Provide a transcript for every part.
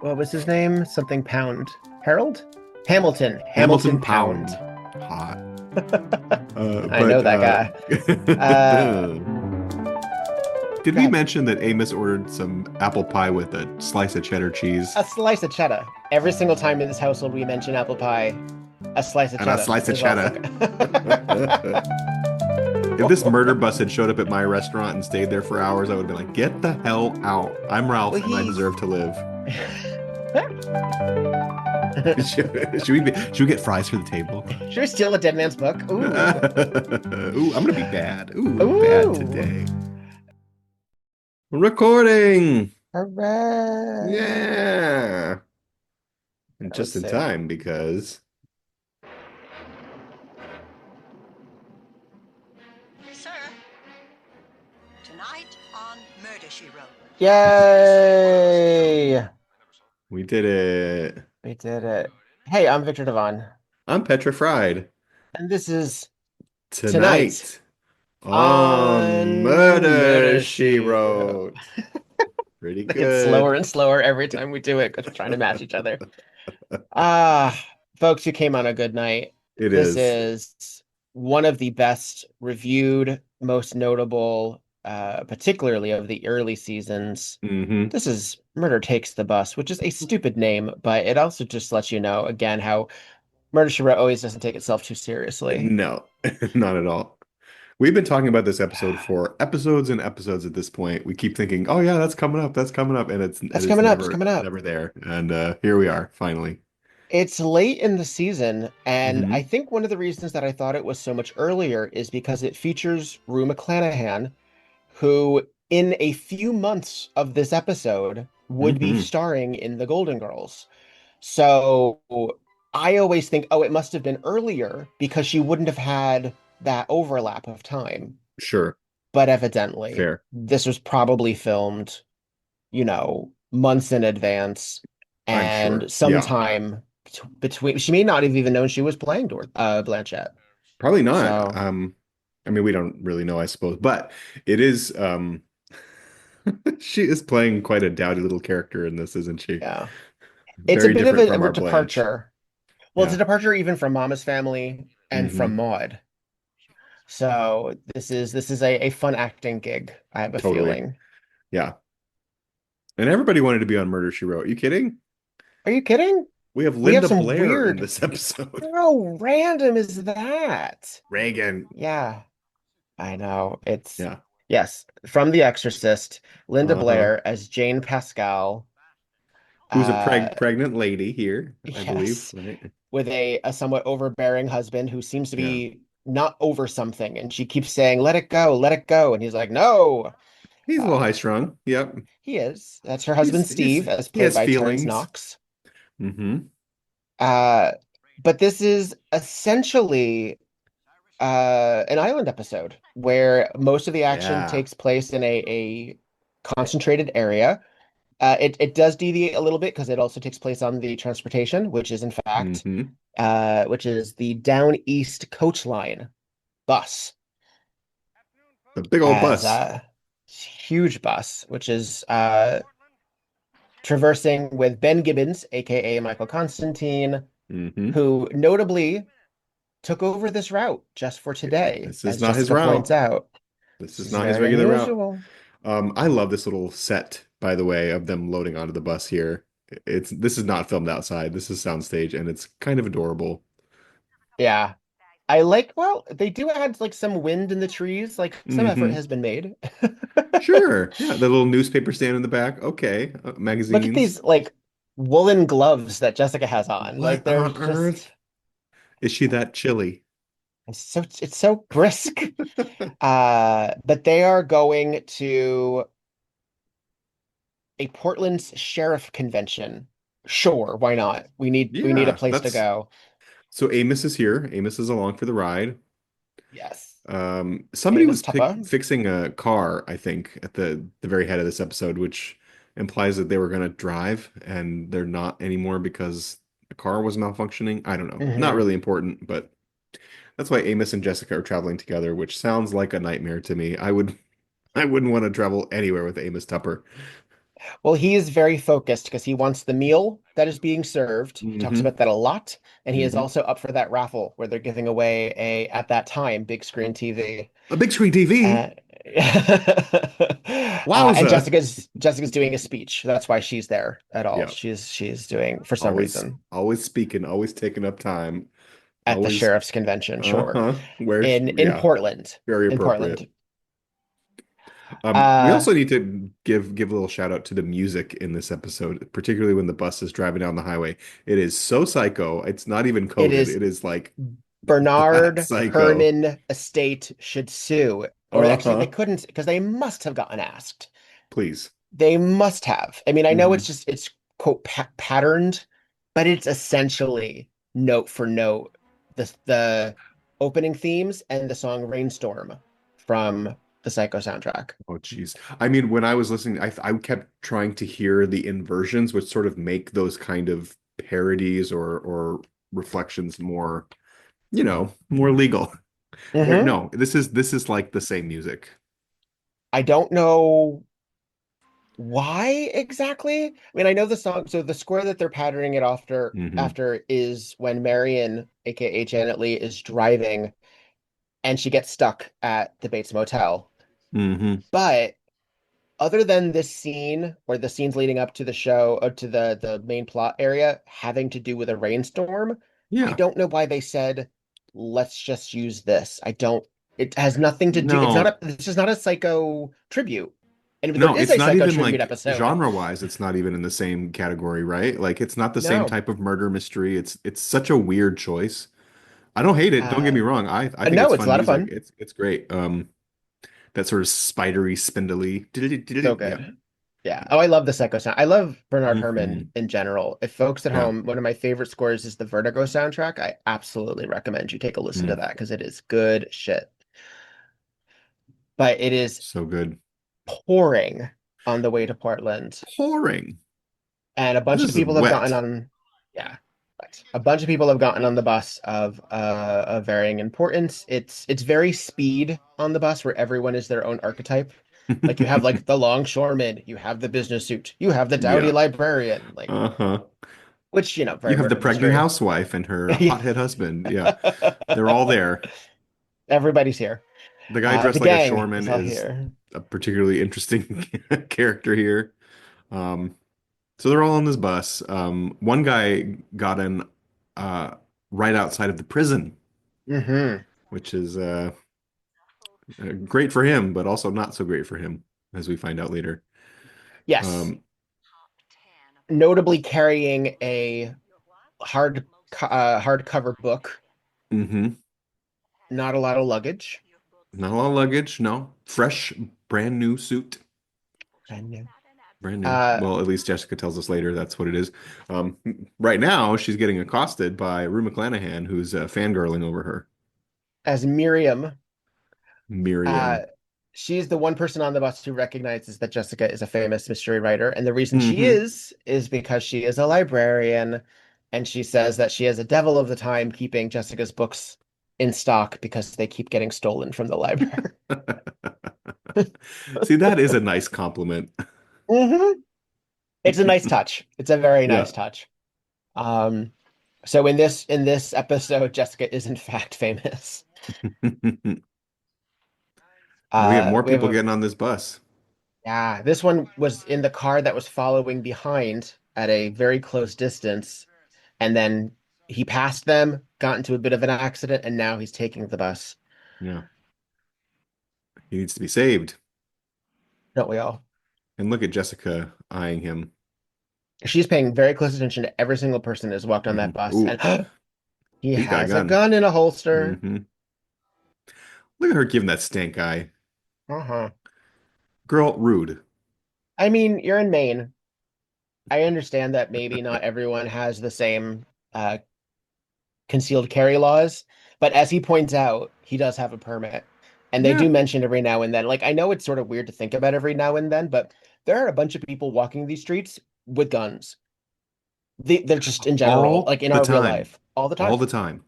What was his name? Something Pound. Harold? Hamilton. Hamilton Hamilton Pound. Pound. Hot. I know But that guy. Uh, did Go we ahead. mention that Amos ordered some apple pie with a slice of cheddar cheese A slice of cheddar. Every single time in this household we mention apple pie, a slice of and a cheddar slice of is also cheddar? good. If this murder bus had showed up at my restaurant and stayed there for hours, I would have been like, get the hell out. I'm Well, Ralph and I he's. deserve to live. Should we get fries for the table? Should we steal a dead man's book? Ooh. Ooh, I'm gonna be bad. Ooh, bad Ooh. today. Recording. Hooray. Yeah. And That was just in sick. time because Sir, tonight on Murder, She Wrote. Yay! we did it. We did it. Hey, I'm Victor Devon, I'm petrified. and this is Tonight Tonight on on Murder, Murder She She Wrote. Wrote. Pretty It gets slower good. and slower every time we do it because we're trying to match each other. Ah, folks, you came on a good night. It This is. is one of the best reviewed, most notable, particularly of the early seasons. Hmm. This is Murder Takes the Bus, which is a stupid name, but it also just lets you know again how Murder She Wrote always doesn't take itself too seriously. No, not at all. We've been talking about this episode for episodes and episodes at this point. We keep thinking, "Oh yeah, that's coming up," and That's it's coming up. It's never coming up. never there. And here we are, finally. It's late in the season, and I Hmm. think one of the reasons that I thought it was so much earlier is because it features Rue McClanahan, who in a few months of this episode would be Hmm. starring in The Golden Girls. So I always think, oh, it must have been earlier because she wouldn't have had that overlap of time. Sure, But evidently, fair. this was probably filmed, months in advance I'm sure. and Yeah, sometime between, she may not have even known she was playing Blanchett. probably not. So, I mean, we don't really know, I suppose, but it is. She is playing quite a dowdy little character in this, isn't she? yeah, it's a Very bit of different from a our Blanche. departure. Well, it's a Yeah. departure even from Mama's Family and from Hmm. Maud. So this is a fun acting gig, I have a Totally. feeling. Yeah. And everybody wanted to be on Murder, She Wrote. You kidding? Are you kidding? We have We have Linda some Blair in weird. this episode. How random is that? Reagan. Yeah, I know. It's Yeah. yes, from The Exorcist, Linda Uh-huh. Blair as Jane Pascal. Who's a Uh, pregnant lady here, I believe, yes, right? with a somewhat overbearing husband who seems to Yeah. be not over something, and she keeps saying, let it go," and he's like, "No." He's a little high Uh, strung. Yep. he is. That's her husband, Steve, as He played has by Terence feelings. Knox. Hmm. Uh, but this is essentially an island episode where most of the action Yeah. takes place in a concentrated area. It does deviate a little bit because it also takes place on the transportation, which is in fact, Hmm. which is the Down East Coach Line bus, The big old as bus. huge bus, which is traversing with Ben Gibbons, aka Michael Constantine, Hmm. who notably took over this route just for today, This is as not his Jessica points route. out. This This is is not his very regular route. unusual. I love this little set, by the way, of them loading onto the bus here. This is not filmed outside. This is soundstage, and it's kind of adorable. Yeah. I like, well, they do add like some wind in the trees, like some effort Hmm. has been made. Sure. Yeah, the little newspaper stand in the back. Okay. Look at Magazines. these like woolen gloves that Jessica has on. Like What they're on just earth? Is she that chilly? it's so brisk. But they are going to a Portland's sheriff convention. Sure, why not? We need a Yeah, place to that's go. so Amos is here. Amos is along for the ride. Yes. Somebody Davis was Tupper. fixing a car, I think, at the very head of this episode, which implies that they were going to drive and they're not anymore because the car was malfunctioning. I don't know. Not Hmm. really important, but that's why Amos and Jessica are traveling together, which sounds like a nightmare to me. I wouldn't want to travel anywhere with Amos Tupper. Well, he is very focused because he wants the meal that is being served. He talks Hmm. about that a lot, and he is Hmm. also up for that raffle where they're giving away at that time, big screen TV. A big screen TV. Uh, and Wowza. Jessica's doing a speech. That's why she's there at all. Yeah. She's doing for some Always, reason always speaking, always taking up time. at the Always, sheriff's convention, sure. uh-huh. Where, In yeah, Portland. very In appropriate. Portland. We Uh also need to give a little shout out to the music in this episode, particularly when the bus is driving down the highway. It is so psycho. It's not even it coded. is It is like that Bernard psycho. Herman Estate should sue. Or actually they Uh-huh. couldn't because they must have gotten asked. Please. They must have. I mean, I know Hmm. it's quote patterned, but it's essentially note for note the opening themes and the song Rainstorm from the Psycho soundtrack. Oh, geez. I mean, when I was listening, I kept trying to hear the inversions, which sort of make those kind of parodies or reflections more, more legal. There, Hmm. no, this is like the same music. I don't know why exactly. I mean, I know the song, so the score that they're patterning it Hmm. after is when Marion, aka Janet Leigh, is driving and she gets stuck at the Bates Motel. Hmm. But other than this scene or the scenes leading up to the show or to the main plot area having to do with a rainstorm, I Yeah. don't know why they said let's just use this. I don't it has nothing to do. It's not No, a this is not a Psycho tribute. And if there no, is it's a not Psycho even tribute like episode, genre-wise, it's not even in the same category, right? Like it's not the same no. type of murder mystery. It's such a weird choice. I don't hate it. Don't get Uh me wrong. I think no, it's it's a fun lot of music. fun. It's great. That sort of spidery, spindly. So Yeah. good. Yeah. Oh, I love the Psycho sound. I love Bernard Herrmann Hmm. in general. If folks at Yeah. home, one of my favorite scores is the Vertigo soundtrack. I absolutely recommend you take a listen to Mm. that because it is good shit. But it is So good. pouring on the way to Portland, Pouring. and a bunch This of is people have gotten wet. on. Yeah, right. A bunch of people have gotten on the bus of varying importance. It's very speed on the bus where everyone is their own archetype. Like you have like the longshoreman, you have the business suit, you have the dowdy Yeah. librarian, like Uh-huh. which You very have the murder pregnant mystery. housewife and her hothead husband. Yeah. They're all there. Everybody's here. The guy dressed The like a gang shoreman is all is here. a particularly interesting character here. Um, so they're all on this bus. One guy got in uh, right outside of the prison, Hmm. which is great for him, but also not so great for him, as we find out later. Yes, Um, notably carrying a hardcover book. mhm. Not a lot of luggage. Not a lot of luggage, no. Fresh, brand new suit. Brand new. Brand new. Uh, Well, at least Jessica tells us later that's what it is. Um, right now, she's getting accosted by Rue McClanahan, who's fangirling over her. as Miriam, uh, Miriam. she's the one person on the bus who recognizes that Jessica is a famous mystery writer, and the reason she Hmm. is because she is a librarian, and she says that she has a devil of the time keeping Jessica's books in stock because they keep getting stolen from the library. See, that is a nice compliment. Hmm. It's a nice touch. It's a very nice Yeah. touch. Um, so in this episode, Jessica is in fact famous. We have more We have people a getting on this bus. Yeah, this one was in the car that was following behind at a very close distance, and then he passed them, got into a bit of an accident, and now he's taking the bus. Yeah. He needs to be saved. Don't we all? And look at Jessica eyeing him. She's paying very close attention to every single person who's walked on that bus, Ooh, and he he's got a has a gun. gun in a holster. Hmm. Look at her giving that stank eye. Uh-huh. Girl, rude. I mean, you're in Maine. I understand that maybe not everyone has the same uh, concealed carry laws, but as he points out, he does have a permit. And they Yeah. do mention every now and then, like I know it's sort of weird to think about every now and then, but there are a bunch of people walking these streets with guns. They're just in general, All like in the our real time. life, all the All time. the time.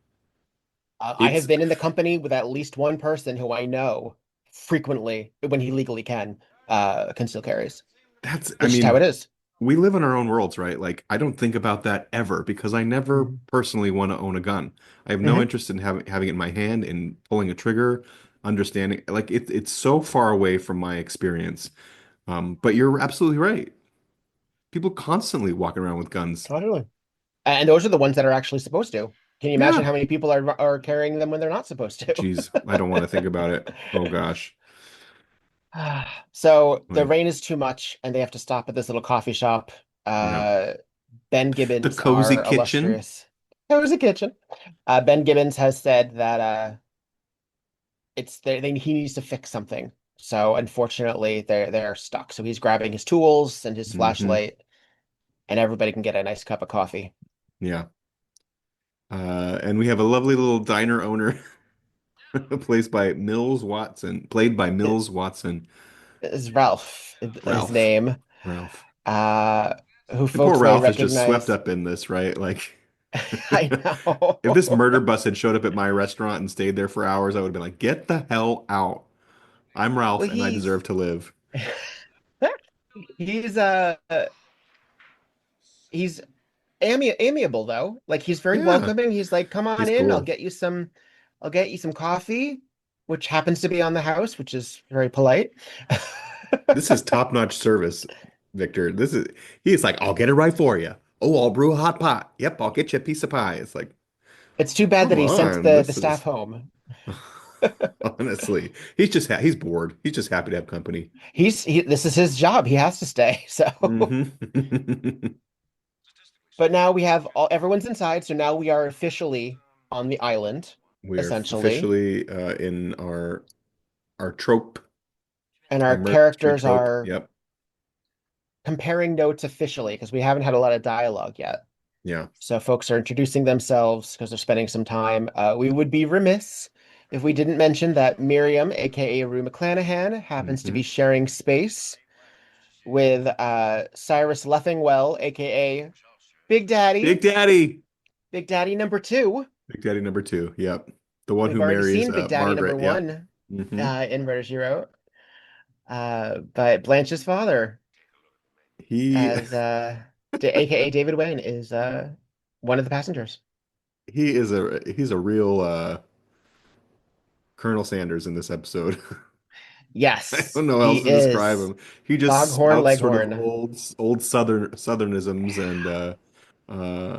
I have It's been in the company with at least one person who I know frequently, when he legally can, conceal carries. I It's just how mean, it is. we live in our own worlds, right? Like, I don't think about that ever because I never Mhm. personally want to own a gun. I have no Mhm. interest in having it in my hand and pulling a trigger, understanding like it's so far away from my experience. But you're absolutely right. People constantly walking around with guns. Totally. And those are the ones that are actually supposed to. Can you imagine Yeah. how many people are carrying them when they're not supposed to? Geez, I don't want to think about it. Oh gosh. So the Like, rain is too much, and they have to stop at this little coffee shop. yeah. Uh, Ben The Gibbons, cozy our kitchen. illustrious. There was a kitchen. Ben Gibbons has said that he needs to fix something. So unfortunately, they're stuck. So he's grabbing his tools and his Hmm. flashlight, and everybody can get a nice cup of coffee. Yeah. And we have a lovely little diner owner played by It Mills Watson. is Ralph, his Ralph. name, Ralph. uh, who And poor folks may Ralph is just swept recognize. up in this, right? Like, I know. if this murder bus had showed up at my restaurant and stayed there for hours, I would have been like, get the hell out. I'm Ralph Well, and I deserve to live. he's he's amiable though. Like he's very Yeah, welcoming. He's like, "Come on he's in. cool. I'll get you some coffee," which happens to be on the house, which is very polite. This is top-notch service, Victor. He's like, I'll get it right for you. Oh, I'll brew a hot pot. Yep, I'll get you a piece of pie. It's like, It's too bad that come he sent on, the staff home. honestly, he's bored. He's just happy to have company. This is his job. He has to stay. So, Hmm. but now we have everyone's inside, so now we are officially on the island, We are essentially. officially in our trope, And our our murder mystery characters trope. are Yep. comparing notes officially because we haven't had a lot of dialogue yet. Yeah. So folks are introducing themselves because they're spending some time. We would be remiss if we didn't mention that Miriam, aka Rue McClanahan, happens to Hmm. be sharing space with Cyrus Leffingwell, aka Big Big Daddy, Daddy. Big Daddy number two. Big Daddy number two. Yep. The one We've who already marries seen Big Daddy number Margaret. Yep. one Hmm. in Murder, She Wrote, but Blanche's father, He as aka David Wayne, is one of the passengers. he's a real Colonel Sanders in this episode. I Yes, don't know how he else to describe is. him. He just Foghorn spouts sort of Leghorn. old Southernisms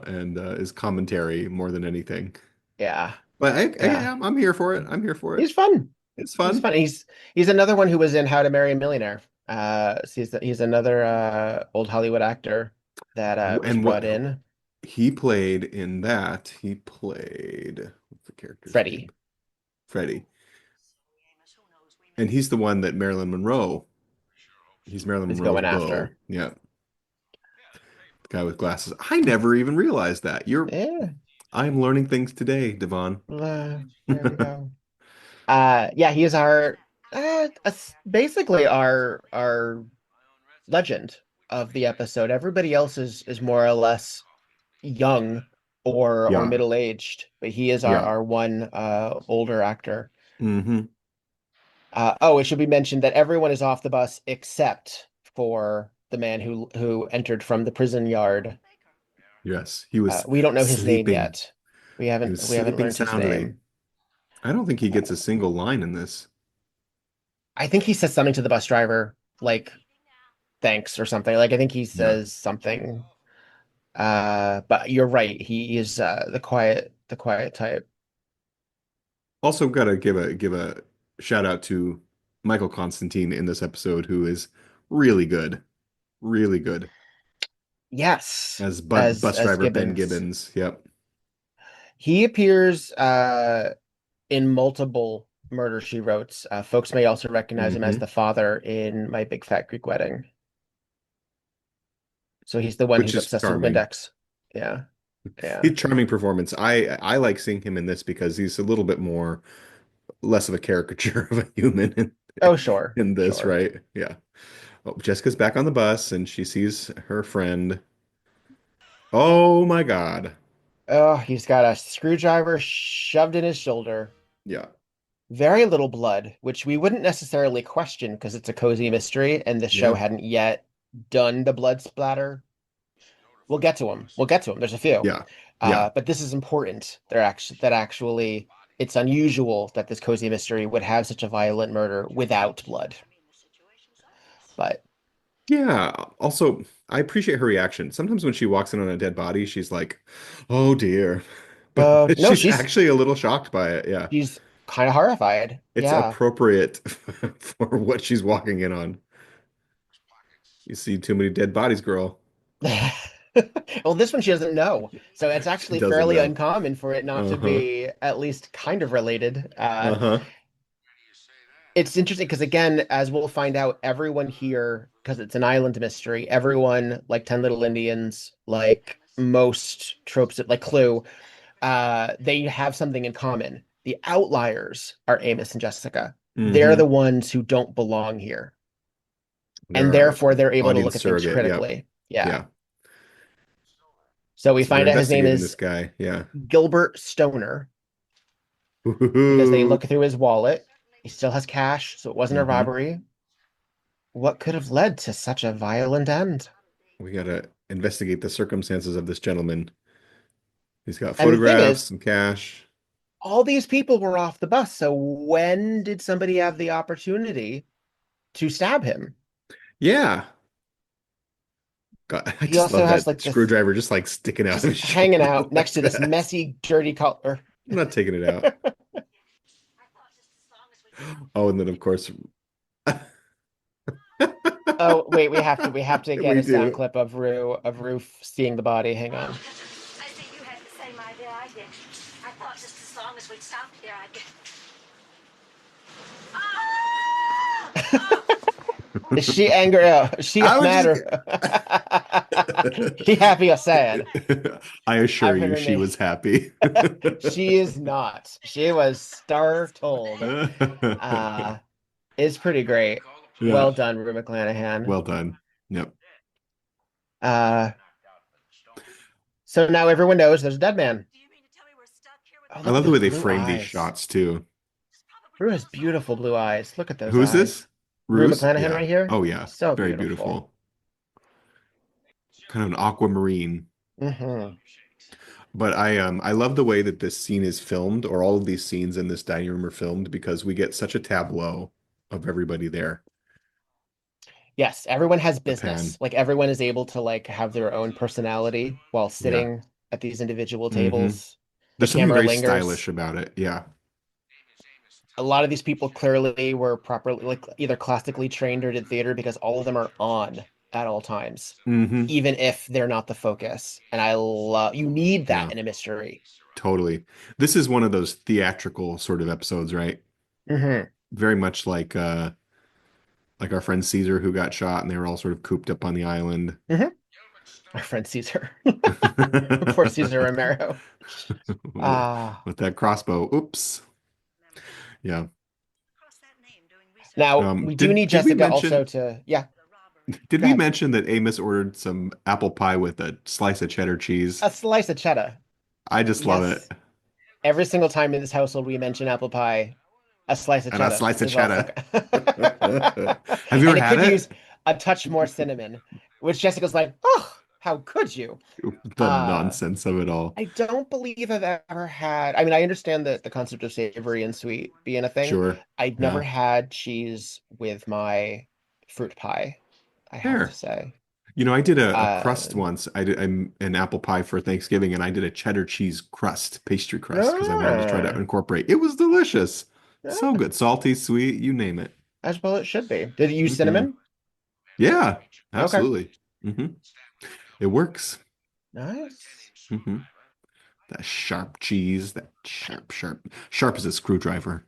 and his commentary more than anything. Yeah. But Yeah. I'm here for it. I'm here for it. He's fun. It's He's fun. fun. He's another one who was in How to Marry a Millionaire. So he's another old Hollywood actor that was And brought what in. he played in that, he played what's the character's name? Freddie. Freddie. And he's the one that Marilyn Monroe. He's Marilyn Is Monroe's going beau. after. Yeah, the guy with glasses. I never even realized that. Yeah. I'm learning things today, Devon. There we go. Yeah, he is our basically our legend of the episode. Everybody else is more or less young or Yeah, middle-aged, but he is yeah. our one older actor. Hmm. Oh, it should be mentioned that everyone is off the bus except for the man who entered from the prison yard. Yes, he was We don't know his name sleeping. yet. He was We haven't sleeping learned his soundly. name. I don't think he gets Uh, a single line in this. I think he says something to the bus driver, like thanks or something. Like I think he Yeah. says something. But you're right. He is the quiet type. Also, gotta give a shout out to Michael Constantine in this episode, who is really good, really good Yes, as bus as driver Ben Gibbons. Gibbons. Yep. He appears in multiple Murder She Wrote. Folks may also recognize him as Hmm. the father in My Big Fat Greek Wedding. So he's the one Which who's is obsessed with charming. Windex. Yeah, yeah. He's charming performance. I like seeing him in this because he's a little bit more less of a caricature of a human Oh, sure, in this, sure. right? Yeah. Oh, Jessica's back on the bus and she sees her friend. Oh my God. Oh, he's got a screwdriver shoved in his shoulder. Yeah. Very little blood, which we wouldn't necessarily question because it's a cozy mystery, and this show Yeah. hadn't yet done the blood splatter. We'll get to them. We'll get to them. There's a few. Yeah. Yeah. But this is important. That actually it's unusual that this cozy mystery would have such a violent murder without blood. But Yeah. Also, I appreciate her reaction. Sometimes when she walks in on a dead body, she's like, "Oh dear." But no, she's actually a little shocked by it. Yeah. she's kind of horrified. It's Yeah. appropriate for what she's walking in on. You see too many dead bodies, girl. Well, this one she doesn't know. So it's She actually doesn't fairly know. uncommon for it not to Uh-huh. be at least kind of related. Uh-huh. It's interesting because again, as we'll find out, everyone here, because it's an island mystery, everyone, like 10 Little Indians, like most tropes, like Clue, they have something in common. The outliers are Amos and Jessica. They're Mm-hmm. the ones who don't belong here. And They're our therefore they're able to look audience at things surrogate. Yep. critically. Yeah. Yeah. So we So they're find out his name investigating this is guy. Yeah. Gilbert Stoner because they look through his wallet. He still has cash, so it wasn't a Mm-hmm. robbery. What could have led to such a violent end? We gotta investigate the circumstances of this gentleman. He's got And the thing photographs, is, some cash. all these people were off the bus. So when did somebody have the opportunity to stab him? Yeah. God, I He just also love has that like this screwdriver just like sticking out of just his hanging shoulder out next like to this that. messy, dirty collar. I'm not taking it out. Oh, and then of course Oh, wait, we have to get we a sound do. clip of Rue seeing the body. Hang on. I see you had the same idea I did. I thought just as long as we'd stopped here, I'd get. Ah! Is she angry? Is she I was mad just or she happy or sad? I assure I've heard you her she name. was happy. She is not. She was startled. Uh, it's pretty great. Yeah, Well done, Rue McClanahan. well done. Yep. Uh, so now everyone knows there's a dead man. Do you mean to tell me we're stuck here with Oh, I look at love the those way they blue frame these eyes. shots too. Rue has beautiful blue eyes. Look at those Who's this? eyes. Rue Ruse? McClanahan Yeah. right here. Oh yeah. So Very beautiful. beautiful. Kind of an aquamarine. Hmm. But I love the way that this scene is filmed, or all of these scenes in this dining room are filmed because we get such a tableau of everybody there. Yes, everyone has The pen. business. Like everyone is able to like have their own personality while Yeah. sitting at these individual Hmm. tables. The There's something camera very lingers. stylish about it. Yeah. A lot of these people clearly were properly like either classically trained or did theater because all of them are on at all times, Hmm. even if they're not the focus. And I love you need that Yeah. in a mystery. Totally. This is one of those theatrical sort of episodes, right? Hmm. Very much like our friend Caesar who got shot and they were all sort of cooped up on the island. Hmm. Our friend Caesar. Poor Caesar Romero. Ah. With that crossbow. Oops. Yeah. Now we do need Did we Jessica also mention to yeah, did go we ahead. mention that Amos ordered some apple pie with a slice of cheddar cheese? A slice of cheddar. I just love Yes. it. Every single time in this household we mention apple pie, a slice of And a cheddar slice of is also cheddar. Have you ever and it had could it? use a touch more cinnamon, which Jessica's like, oh, how could you? The Uh, nonsense of it all. I don't believe I've ever had. I mean, I understand that the concept of savory and sweet being a thing. Sure. I'd never Yeah. had cheese with my fruit pie, I have to Fair. say. I did a Uh, crust once. I did an apple pie for Thanksgiving, and I did a cheddar cheese crust, pastry crust, because I wanted to try to ah, incorporate. It was delicious. So ah, good. Salty, sweet, you name it. as well it should be. Did it use Hmm. cinnamon? Yeah, Okay. absolutely. Hmm. It works. Nice. Hmm. That sharp cheese, that sharp as a screwdriver.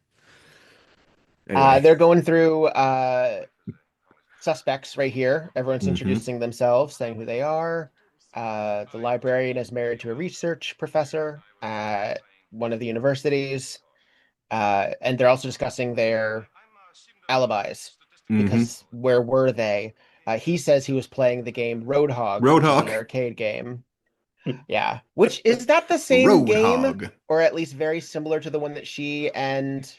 Anyway. They're going through suspects right here. Everyone's Hmm. introducing themselves, saying who they are. The librarian is married to a research professor at one of the universities. And they're also discussing their alibis Hmm. because where were they? He says he was playing the game Roadhog, which is Roadhog. the arcade game. Yeah. Which is that the same game, Roadhog. or at least very similar to the one that she and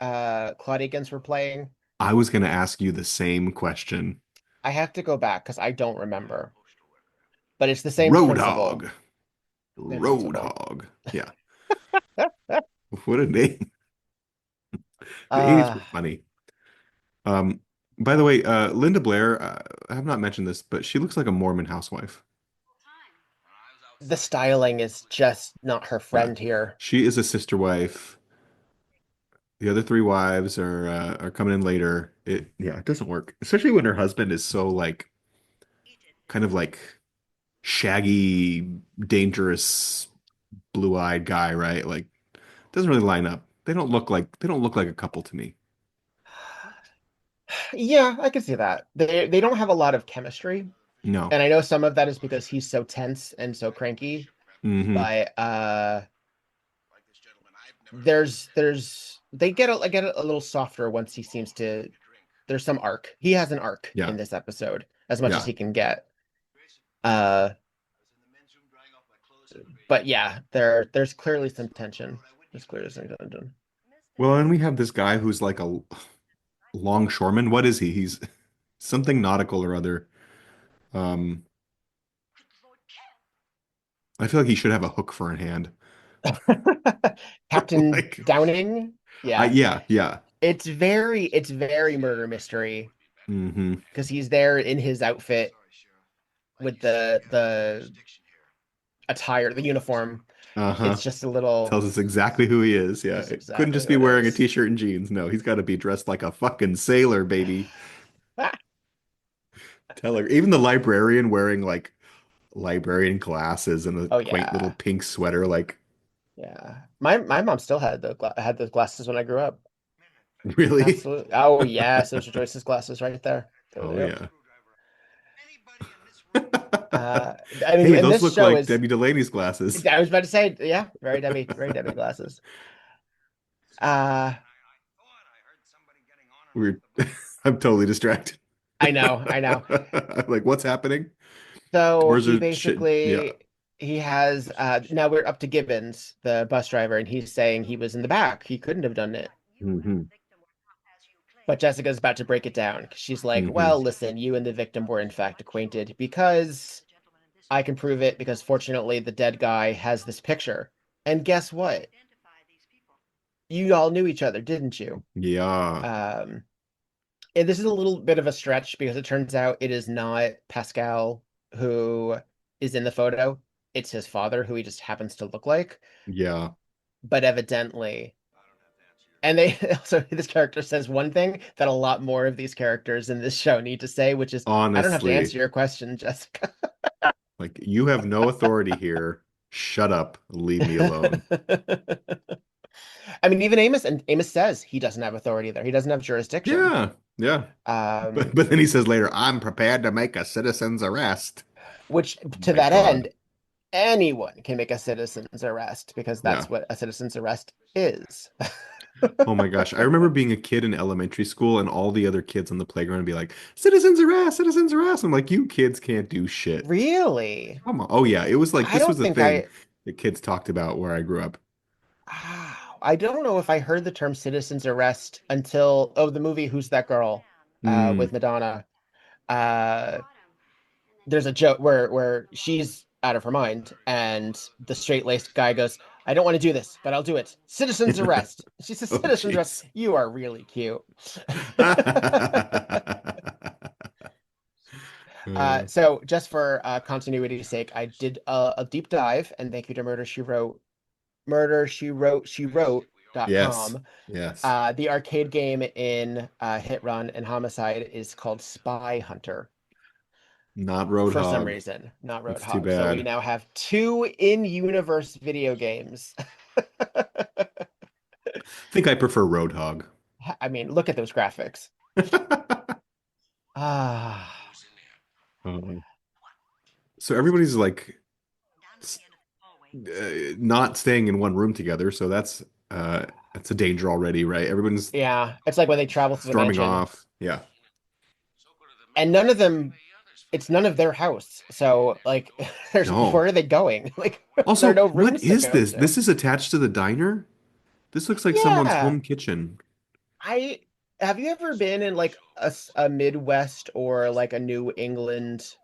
Claudiacans were playing? I was going to ask you the same question. I have to go back because I don't remember, but it's the same principle. Roadhog. Same principle. Roadhog. Yeah. What a name. The 80s Uh, were funny. Um, by the way, Linda Blair, I have not mentioned this, but she looks like a Mormon housewife. the styling is just not her Yeah. friend here. She is a sister wife. The other three wives are coming in later. It doesn't work, especially when her husband is so like kind of like shaggy, dangerous, blue-eyed guy, right? Like doesn't really line up. They don't look like a couple to me. Yeah, I can see that. They don't have a lot of chemistry, No. and I know some of that is because he's so tense and so cranky. Hmm. But there's they get a little softer once he seems to. There's some arc. He has an arc Yeah. in this episode as much as Yeah. he can get. Uh, but yeah, there's clearly some tension. There's clearly some tension. Well, and we have this guy who's like a longshoreman. What is he? He's something nautical or other. Um, I feel like he should have a hook for a hand. Captain Like, Downing. Yeah, yeah. it's very murder mystery Hmm. because he's there in his outfit with the attire, the uniform. Uh-huh. It's just a little. Tells us exactly who he is. Yeah. Just It couldn't exactly just who be it wearing a is. t-shirt and jeans. No, he's got to be dressed like a fucking sailor, baby. Tell her. Even the librarian wearing like librarian glasses and a Oh quaint little yeah, pink sweater, like, yeah. My mom still had those glasses when I grew up. really? Absolutely. Oh yes, those are Joyce's glasses right there. Oh Yep. yeah. Uh, I mean, Hey, and those this look show like is. Debbie Delaney's glasses. I was about to say, yeah, very Debbie glasses. Uh, We're I'm totally distracted. I know. Like, what's happening? So Where's he the shit? Yeah. basically he has now we're up to Gibbons, the bus driver, and he's saying he was in the back. He couldn't have done it. Hmm. But Jessica's about to break it down. She's like, Hmm. "Well, listen, you and the victim were in fact acquainted because I can prove it because fortunately the dead guy has this picture. And guess what? You all knew each other, didn't you?" Yeah. Um, and this is a little bit of a stretch because it turns out it is not Pascal who is in the photo. It's his father who he just happens to look like. Yeah. But evidently, and they also this character says one thing that a lot more of these characters in this show need to say, which is, I don't have to Honestly, answer your question, Jessica. like you have no authority here. Shut up. Leave me alone. I mean, even Amos, and Amos says he doesn't have authority there. He doesn't have jurisdiction. Yeah. Yeah. Um, But then he says later, I'm prepared to make a citizen's arrest. which Oh to my that God. end, anyone can make a citizen's arrest because Yeah. that's what a citizen's arrest is. Oh my gosh. I remember being a kid in elementary school and all the other kids on the playground would be like, citizens arrest, citizens arrest. I'm like, you kids can't do shit. Really? Come on. Oh yeah. It was like I this was don't a think thing that kids talked about where I grew up. I don't know if I heard the term citizen's arrest until, oh, the movie Who's That Girl Mm. with Madonna. Uh, there's a joke where she's out of her mind and the straight-laced guy goes, "I don't want to do this, but I'll do it. Citizen's arrest." She says, Oh "Citizen's arrest." jeez. You are really cute. Uh, So just for continuity's sake, I did a deep dive, and thank you to yes. murder she wrote.com. Yes. The arcade game in Hit Run and Homicide is called Spy Hunter Not for some Roadhog. reason, not That's too Roadhog. So we bad. now have two in-universe video games. I think I prefer Roadhog. I mean, look at those graphics. Ah, Um, so everybody's like s- not staying in one room together, so that's a danger already, right? Everyone's yeah. It's like when they travel through the storming mansion, off. Yeah. and none of them. It's none of their house. So like, where No. are they going? Like, there are Also, no what rooms to is go this? to. This is attached to the diner? This looks like someone's Yeah, home kitchen. I Have you ever been in like a Midwest or like a New England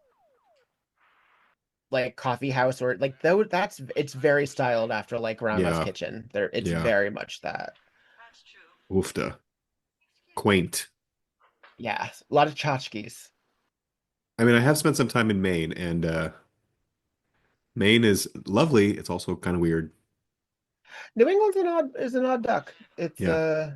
like coffee house or like though that's it's very styled after like Grandma's Yeah, Kitchen. There, it's yeah. very much that. Oofta. Quaint. Yeah, a lot of tchotchkes. I mean, I have spent some time in Maine, and Maine is lovely. It's also kind of weird. New England's an odd duck. It's Yeah. uh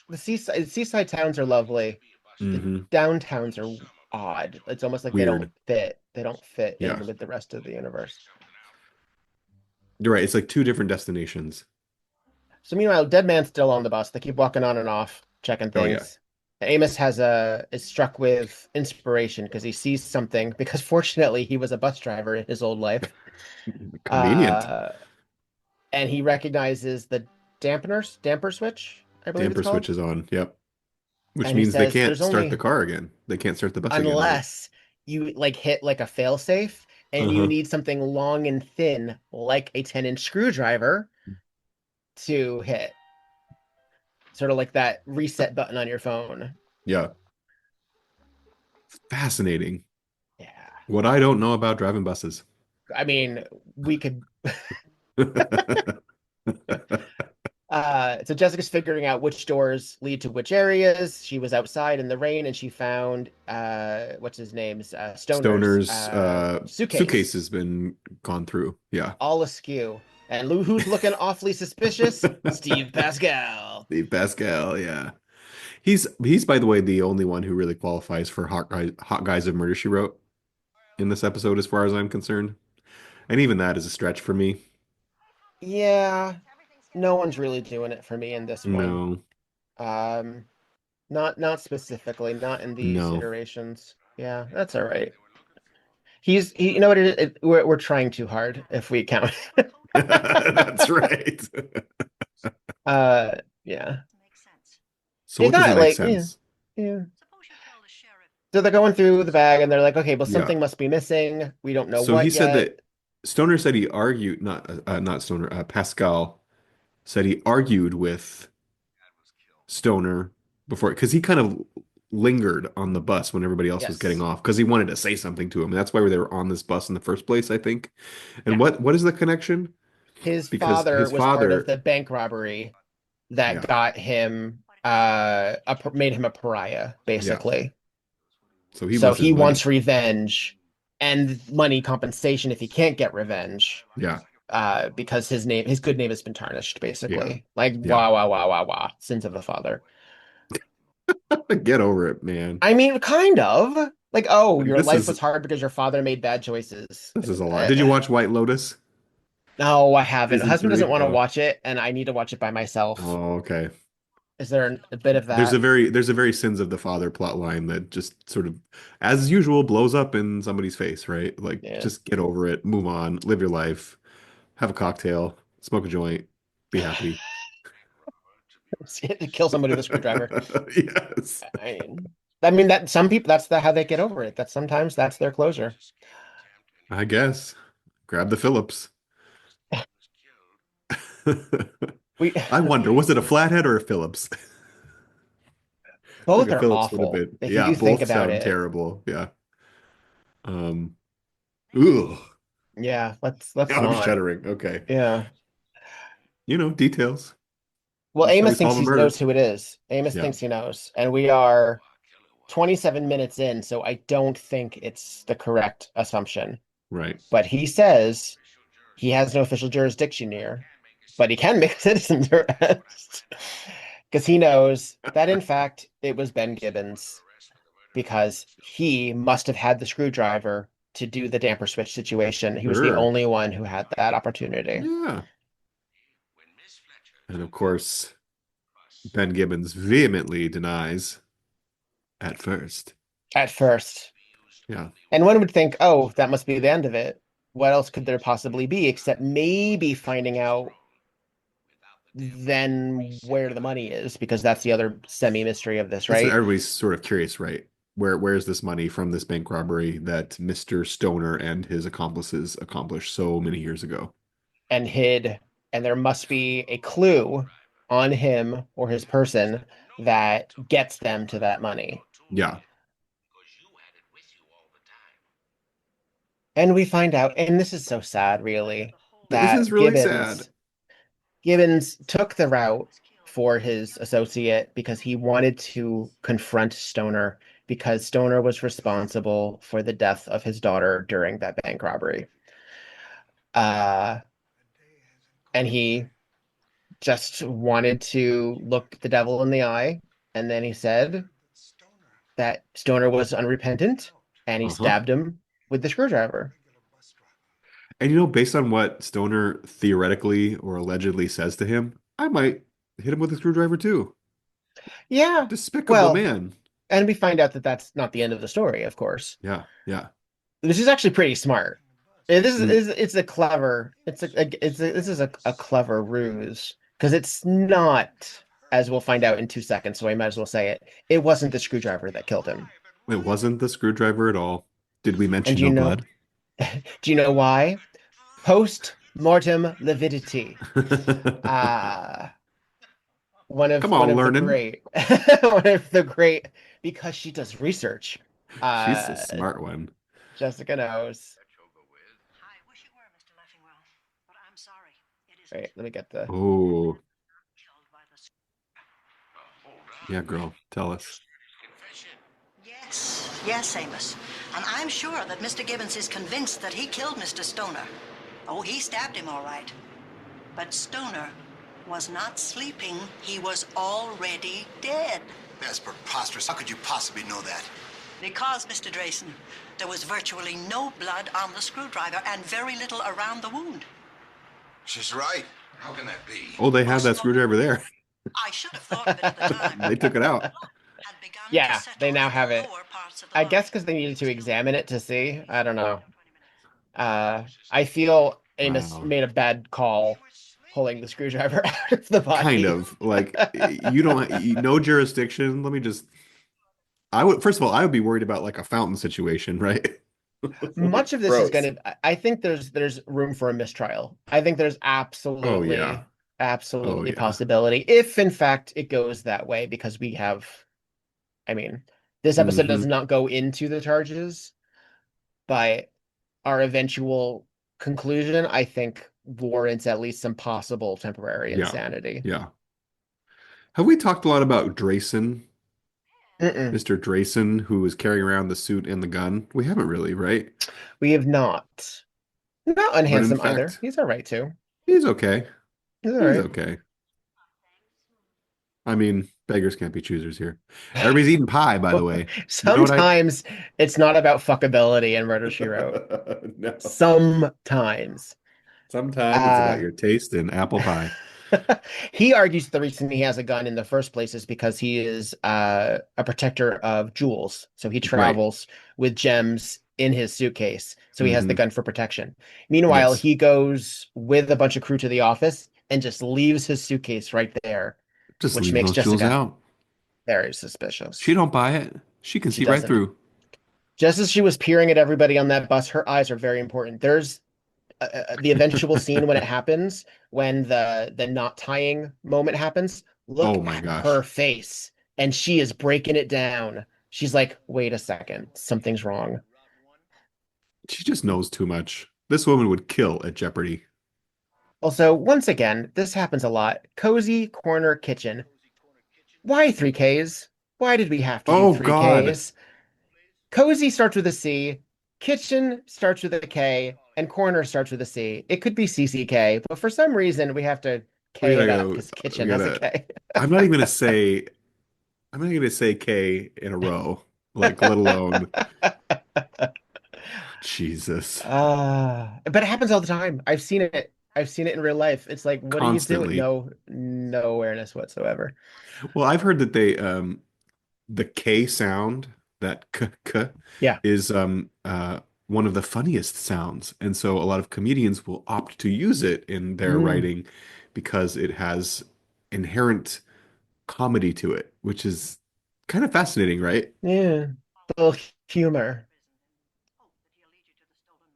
the seaside towns are lovely. The Hmm. downtowns are odd. It's almost like they don't Weird. fit. They don't fit Yeah. in with the rest of the universe. You're right. It's like two different destinations. So meanwhile, Dead Man's still on the bus. They keep walking on and off, checking Oh yeah. things. Amos is struck with inspiration because he sees something. Because fortunately, he was a bus driver in his old life, Convenient. uh, and he recognizes the damper switch, I believe it's Damper called. switch is on. Yep. Which And he means they says, can't "There's start the only car again. They can't start the bus again, right? unless you like hit like a failsafe, and you Uh-huh. need something long and thin like a 10-inch screwdriver to hit, sort of like that reset button on your phone." Yeah. Fascinating. Yeah. What I don't know about driving buses. I mean, we could so Jessica's figuring out which doors lead to which areas. She was outside in the rain and she found what's his name's Stoner's Stoner's suitcase suitcase has been gone through. Yeah. all askew. And who's looking awfully suspicious? Steve Pascal. Steve Pascal, yeah. He's by the way the only one who really qualifies for Hot Guys of Murder She Wrote in this episode as far as I'm concerned. And even that is a stretch for me. Yeah, no one's really doing it for me in this one. No. Um, not specifically, not in these No. iterations. Yeah, that's all right. You know what we're trying too hard if we count. That's right. Uh, yeah. So It's what doesn't not make like, yeah, sense? yeah. So they're going through the bag and they're like, okay, well, Yeah. something must be missing. We don't know So he what said yet. that Stoner said he argued, not Stoner, Pascal said he argued with Stoner before because he kind of lingered on the bus when everybody else was getting Yes. off because he wanted to say something to him. And that's why they were on this bus in the first place, I think. And Yeah. what is the connection? His Because father his was part of father, the bank robbery that yeah, got him, made him a pariah, yeah. basically. So he So wants his he money. wants revenge and money compensation if he can't get revenge. Yeah, Because his good name has been tarnished, yeah, basically. Like, yeah. wah, wah, wah, wah, wah. Sins of the father. Get over it, man. I mean, kind of. Like, oh, Like, your life was hard because your father made bad choices. this is a lot. Did you Uh, watch White Lotus no, I haven't. season Husband doesn't three? want to Oh, watch it, and I need to watch it by myself. oh, okay. Is there a bit of that? There's a very sins of the father plot line that just sort of, as usual, blows up in somebody's face, right? Like, Yeah. just get over it, move on, live your life, have a cocktail, smoke a joint, be happy. Kill somebody with a screwdriver. Yes, I mean that some people how they get over it. That sometimes that's their closure. I guess. Grab the Phillips. We I wonder, was it a flathead or a Phillips? Like both a are Phillips would have awful been. if you Yeah, do think both about sound it. terrible. Yeah. Um, ugh. Yeah, let's Now I'm not. shuddering. Okay. Yeah. Details. Well, That's how we Amos thinks solve a he knows murder. who it is. Amos Yeah, thinks he knows, and we are 27 minutes in, so I don't think it's the correct assumption. right. But he says he has no official jurisdiction here, but he can make citizens arrest because he knows that in fact it was Ben Gibbons because he must have had the screwdriver to do the damper switch situation. He was the Sure. only one who had that opportunity Yeah. And of course, Ben Gibbons vehemently denies at first. at first. Yeah. And one would think, oh, that must be the end of it. What else could there possibly be except maybe finding out then where the money is, because that's the other semi-mystery of this, That's what right? everybody's sort of curious, right? Where's this money from this bank robbery that Mr. Stoner and his accomplices accomplished so many years ago? And hid, and there must be a clue on him or his person that gets them to that money. Yeah. And we find out, and this is so sad, really, This is that really sad. Gibbons took the route for his associate because he wanted to confront Stoner because Stoner was responsible for the death of his daughter during that bank robbery. Uh, and he just wanted to look the devil in the eye. And then he said that Stoner was unrepentant and he Uh-huh. stabbed him with the screwdriver. And you know, based on what Stoner theoretically or allegedly says to him, I might hit him with a screwdriver too. Yeah. Despicable Well, man. and we find out that that's not the end of the story, of course. Yeah, yeah. This is actually pretty smart. This Mm, it's a clever this is a clever ruse because it's not, as we'll find out in 2 seconds, so I might as well say it. It wasn't the screwdriver that killed him. it wasn't the screwdriver at all. Did we And mention do you no know blood? do you know why? Post mortem lividity. Uh Come one on, of the learning. great one of the great because she does research. She's a Uh smart one. Jessica knows. I wish it were, Mr. Leffingwell, but I'm sorry. It isn't. Wait, let me get the Oh, Killed by the... yeah, girl. Tell us. Yes, yes, Amos. And I'm sure that Mr. Gibbons is convinced that he killed Mr. Stoner. Oh, he stabbed him all right. But Stoner was not sleeping. He was already dead. That's preposterous. How could you possibly know that? Because, Mr. Drayson, there was virtually no blood on the screwdriver and very little around the wound. She's right. How can that be? Oh, they have that screwdriver there. I should have thought of it at the time. They took it out. Had begun to Yeah, settle they now in the have it. lower parts of the I guess body. because they needed to examine it to see. I don't know. I feel Amos Wow. made a bad call pulling the screwdriver out of the Kind body. of like you don't no jurisdiction. Let me just I would first of all, I would be worried about like a fountain situation, right? Much of this is Gross. going to, I think there's room for a mistrial. I think there's Oh yeah. Oh absolutely yeah. possibility if in fact it goes that way because we have, I mean, this episode does Hmm. not go into the charges, but our eventual conclusion, I think, warrants at least some possible temporary Yeah. insanity. Yeah. Have we talked a lot about Drayson, Mm-mm. Mr. Drayson, who is carrying around the suit and the gun? We haven't really, right? We have not. Not But in unhandsome either. fact, He's all right too. he's okay. He's all He's right. okay. I mean, beggars can't be choosers here. Everybody's eating pie, by the way. You know what I Sometimes it's not about fuckability and Murder, She Wrote. No. Sometimes. Sometimes it's about Uh, your taste in apple pie. he argues the reason he has a gun in the first place is because he is a protector of jewels. So he Right. travels with gems in his suitcase. So he has the Hmm. gun for protection. Meanwhile, Yes. he goes with a bunch of crew to the office and just leaves his suitcase right there, Just which leave makes those jewels Jessica out. very She suspicious. don't buy it. She can She see right doesn't. through. Just as she was peering at everybody on that bus, her eyes are very important. There's the eventual scene when it happens, when the knot tying moment happens. Look Oh my at her gosh. face, and she is breaking it down. She's like, "Wait a second, something's wrong." She just knows too much. This woman would kill at Jeopardy. Also, once again, this happens a lot. Cozy corner kitchen. Why 3Ks? Why did we have to do Oh God. 3Ks? Cozy starts with a C, kitchen starts with a K, and corner starts with a C. It could be CCK, but for some reason we have to We K gotta it up go. because We kitchen has a gotta. K. I'm not even gonna say. I'm not even gonna say K in a row. Like, let alone. Jesus. But it happens all the time. I've seen it. I've seen it in real life. It's like, what are you doing? Constantly. No awareness whatsoever. Well, I've heard that they the K sound, that k Yeah. is one of the funniest sounds. And so a lot of comedians will opt to use it in their Mm, writing because it has inherent comedy to it, which is kind of fascinating, right? yeah. Little humor.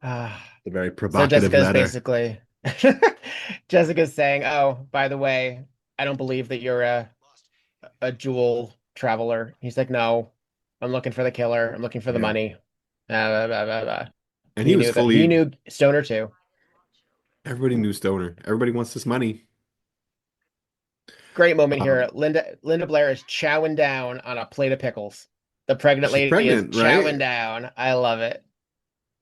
Ah. The very So provocative Jessica's letter. basically Jessica's saying, "Oh, by the way, I don't believe that you're a jewel traveler. He's like, no, I'm looking for the killer. I'm looking for the Yeah. money. Blah, blah, blah, blah. And he He was knew that. He fully, knew Stoner too. everybody knew Stoner. Everybody wants this money. Great moment Um, here. Linda Blair is chowing down on a plate of pickles. The pregnant she's lady is pregnant, right? chowing down. I love it.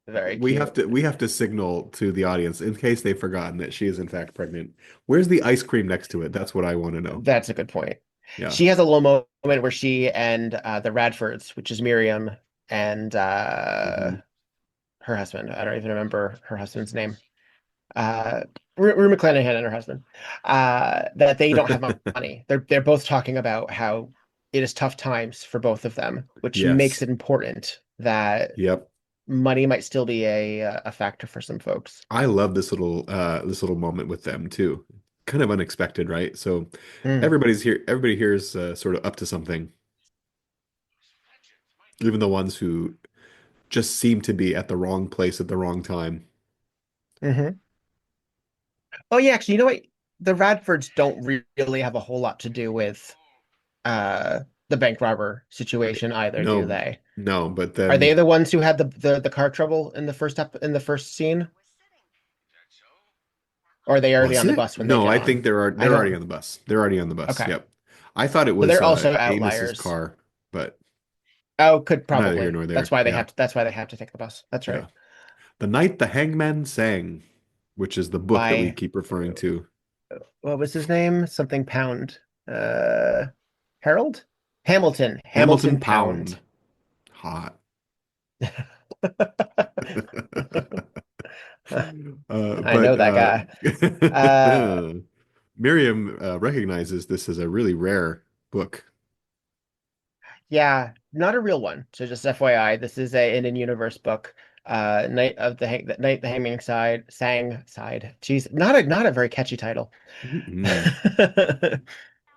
Very cute. We have to signal to the audience in case they've forgotten that she is in fact pregnant. Where's the ice cream next to it? That's what I want to know. That's a good point. Yeah. She has a little moment where she and the Radfords, which is Miriam and Mhm. her husband. I don't even remember her husband's name. Rue McClanahan and her husband. That they don't have money. They're both talking about how it is tough times for both of them, which makes Yes. it important that Yep. money might still be a factor for some folks. I love this little moment with them too. Kind of unexpected, right? So Mm, everybody here is sort of up to something. Even the ones who just seem to be at the wrong place at the wrong time. hmm Oh yeah, actually, you know what? The Radfords don't really have a whole lot to do with uh the bank robber situation either, do No, they? no, but Are they then the ones who had the car trouble in the first scene? Or are they already was on the it? bus when they No, get I think on? I they're already on don't. the bus. They're already on the bus. Okay. Yep. I thought it So was they're also Amos's outliers. car, but Oh, could neither here probably. nor there. Yeah. That's why they have to take the bus. That's Yeah. right. The Night the Hangman Sang, which is the book that we By keep referring to. what was his name? Something Pound. Uh Harold? Hamilton. Hamilton Hamilton Pound. Pound. Hot. I know that guy. Uh Miriam recognizes this as a really rare book. yeah, not a real one. So just FYI, this is an in-universe book. Night the Hanging Side. Jeez, not a very catchy title. Mm-mm.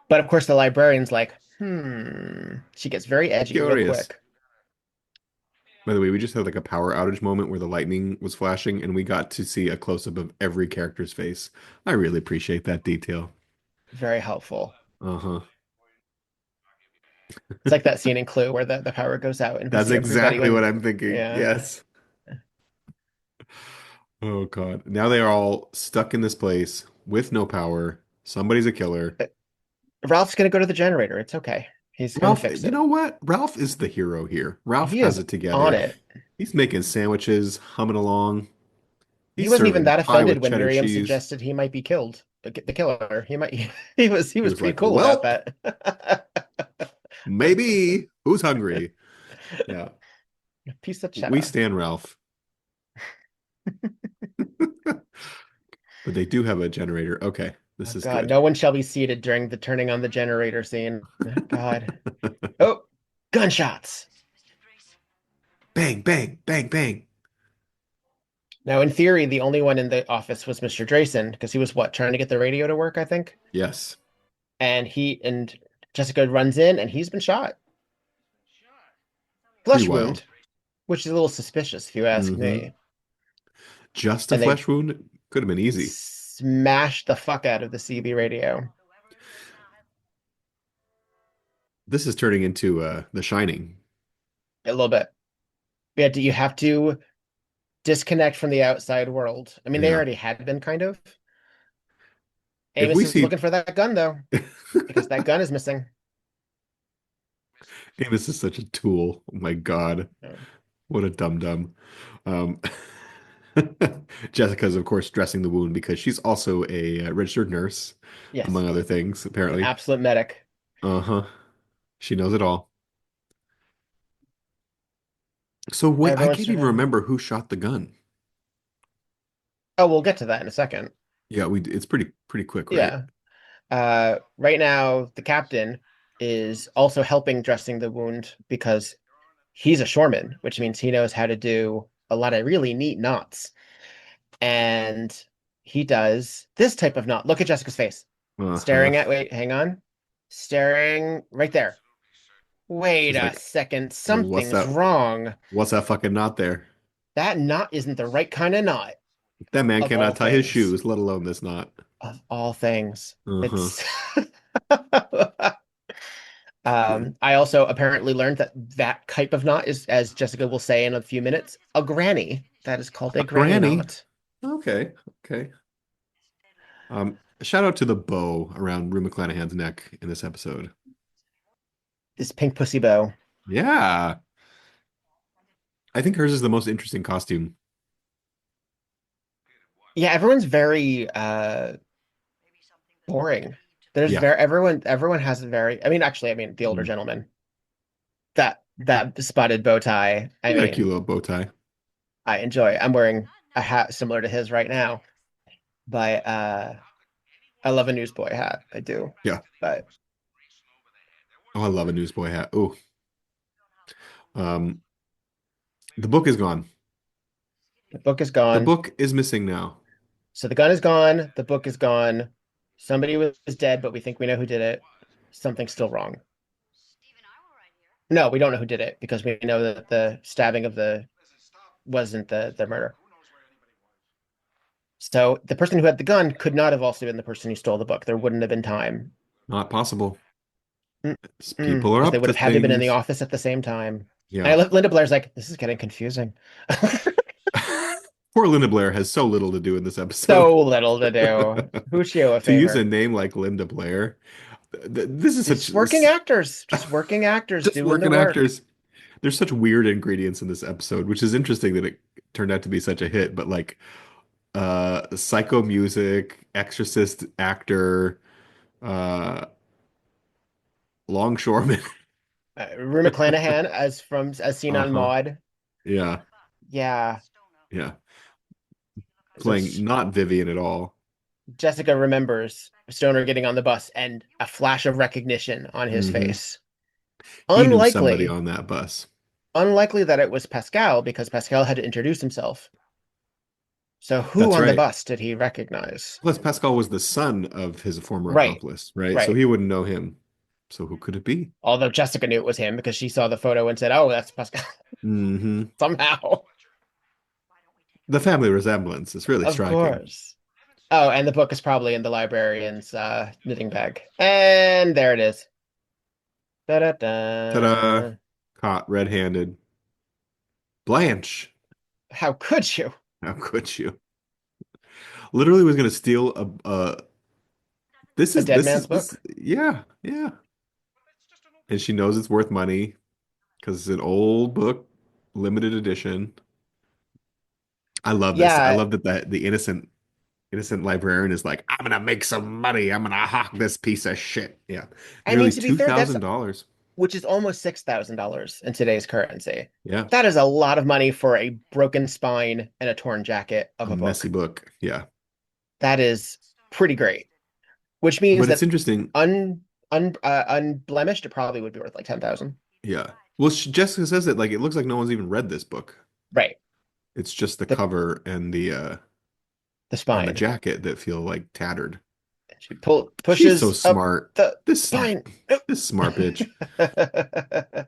But of course the librarian's like, she gets very edgy real Curious. quick. By the way, we just had like a power outage moment where the lightning was flashing and we got to see a close-up of every character's face. I really appreciate that detail. Very helpful. Uh-huh. It's like that scene in Clue where the power goes out and we That's see everybody exactly what when I'm thinking. yeah. Yes. Oh God. Now they are all stuck in this place with no power. Somebody's a killer. Ralph's gonna go to the generator. It's okay. He's gonna Ralph, fix you it. know what? Ralph is the hero here. Ralph He has is it on together. it. He's making sandwiches, humming along. He He's wasn't even serving that pie offended with when cheddar Miriam cheese. suggested he might be killed. The killer. He might he He was was pretty like, cool about "Welp, that. maybe. Who's hungry?" Yeah. Piece of We cheddar. stand Ralph. But they do have a generator. Okay, Oh this is God, good. no one shall be seated during the turning on the generator scene. God. Oh, gunshots. Bang, bang, bang, bang. Now, in theory, the only one in the office was Mr. Drayson because he was what, trying to get the radio to work, I think. Yes. And Jessica runs in and he's been shot. Pretty Flesh wild. wound, which is a little suspicious if you ask Hmm. me. Just a And they flesh wound could have been easy. smashed the fuck out of the CB radio This is turning into The Shining. a little bit. You have to disconnect from the outside world. I mean, they Yeah. already had been kind of. If Amos we is see looking for that gun though, because that gun is missing. Amos is such a tool. Oh my God. Oh, What a dum dum. Um, Jessica's, of course, dressing the wound because she's also a registered nurse, yes, among other things, an apparently. absolute medic. Uh-huh. She knows it all. So wait, I Everyone's can't even remember who shot the gun. oh, we'll get to that in a second. Yeah, we it's pretty quick, right? Yeah. Right now, the captain is also helping dressing the wound because he's a shoreman, which means he knows how to do a lot of really neat knots. And he does this type of knot. Look at Jessica's face. Uh-huh. Wait, hang on. Staring right there. Wait She's a like, second. what's Something's that? wrong. What's that fucking knot there? That knot isn't the right kind of knot, That man of all cannot tie his things. shoes, let alone this knot. Of all things. Uh-huh. It's I also apparently learned that that type of knot is, as Jessica will say in a few minutes, a granny. That is called a granny Granny. knot. Okay. Okay. Shout out to the bow around Rue McClanahan's neck in this episode. This pink pussy bow. Yeah. I think hers is the most interesting costume. Yeah, everyone's very boring. There's Yeah. very everyone has a very, I mean, actually, I mean the older Mm. gentleman. That spotted bow tie. I You got a cute mean, little bow tie. I enjoy. I'm wearing a hat similar to his right now. But I love a newsboy hat. I do. Yeah. But Oh, I love a newsboy hat. Oh, um, the book is gone. the book is The gone. book is missing now. So the gun is gone. The book is gone. Somebody was dead, but we think we know who did it. Something's still wrong. No, we don't know who did it because we know that the stabbing of the wasn't the murder. So the person who had the gun could not have also been the person who stole the book. There wouldn't have been time. Not possible. People are Because they up would to have had to have been in the things. office at the same time. Yeah. And Linda Blair's like, this is getting confusing. Poor Linda Blair has so little to do in this episode. So little to do. Who'd she owe a To use a favor? name like Linda Blair, this is such Just working actors. Just working actors just doing the working work. actors. There's such weird ingredients in this episode, which is interesting that it turned out to be such a hit. But like, psycho music, exorcist actor, uh, longshoreman. Rue McClanahan as seen on Uh-huh. Maude. Yeah, Yeah. yeah. So Playing not Vivian at all. Jessica remembers Stoner getting on the bus and a flash of recognition on his Hmm. face. He knew somebody Unlikely, on that bus. unlikely that it was Pascal because Pascal had to introduce himself. So who That's on the right. bus did he recognize? Plus, Pascal was the son of his former Right, accomplice, right? So right. he wouldn't know him. So who could it be? Although Jessica knew it was him because she saw the photo and said, "Oh, that's Pascal." Hmm. Somehow, The family resemblance is really of striking. course. Oh, and the book is probably in the librarian's knitting bag. And there it is. Ta-da! Da-da-da. Caught red-handed. Blanche. How could you? How could you? Literally was going to steal a this A is dead this man's is this book? yeah, yeah. And she knows it's worth money because it's an old book, limited edition. I love this. I Yeah, love that the innocent librarian is like, I'm gonna make some money. I'm gonna hawk this piece of shit. Yeah. I mean Nearly to be fair, that's $2,000. which is almost $6,000 in today's currency. Yeah. That is a lot of money for a broken spine and a torn jacket A of a messy book. book. Yeah. That is pretty great. Which means But it's that interesting. unblemished, it probably would be worth like 10,000. Yeah. Well, Jessica says that like it looks like no one's even read this book. Right. It's just the The cover the and the spine. jacket that feel like tattered. She She's so pushes up smart. the This spine. Nope. this smart bitch.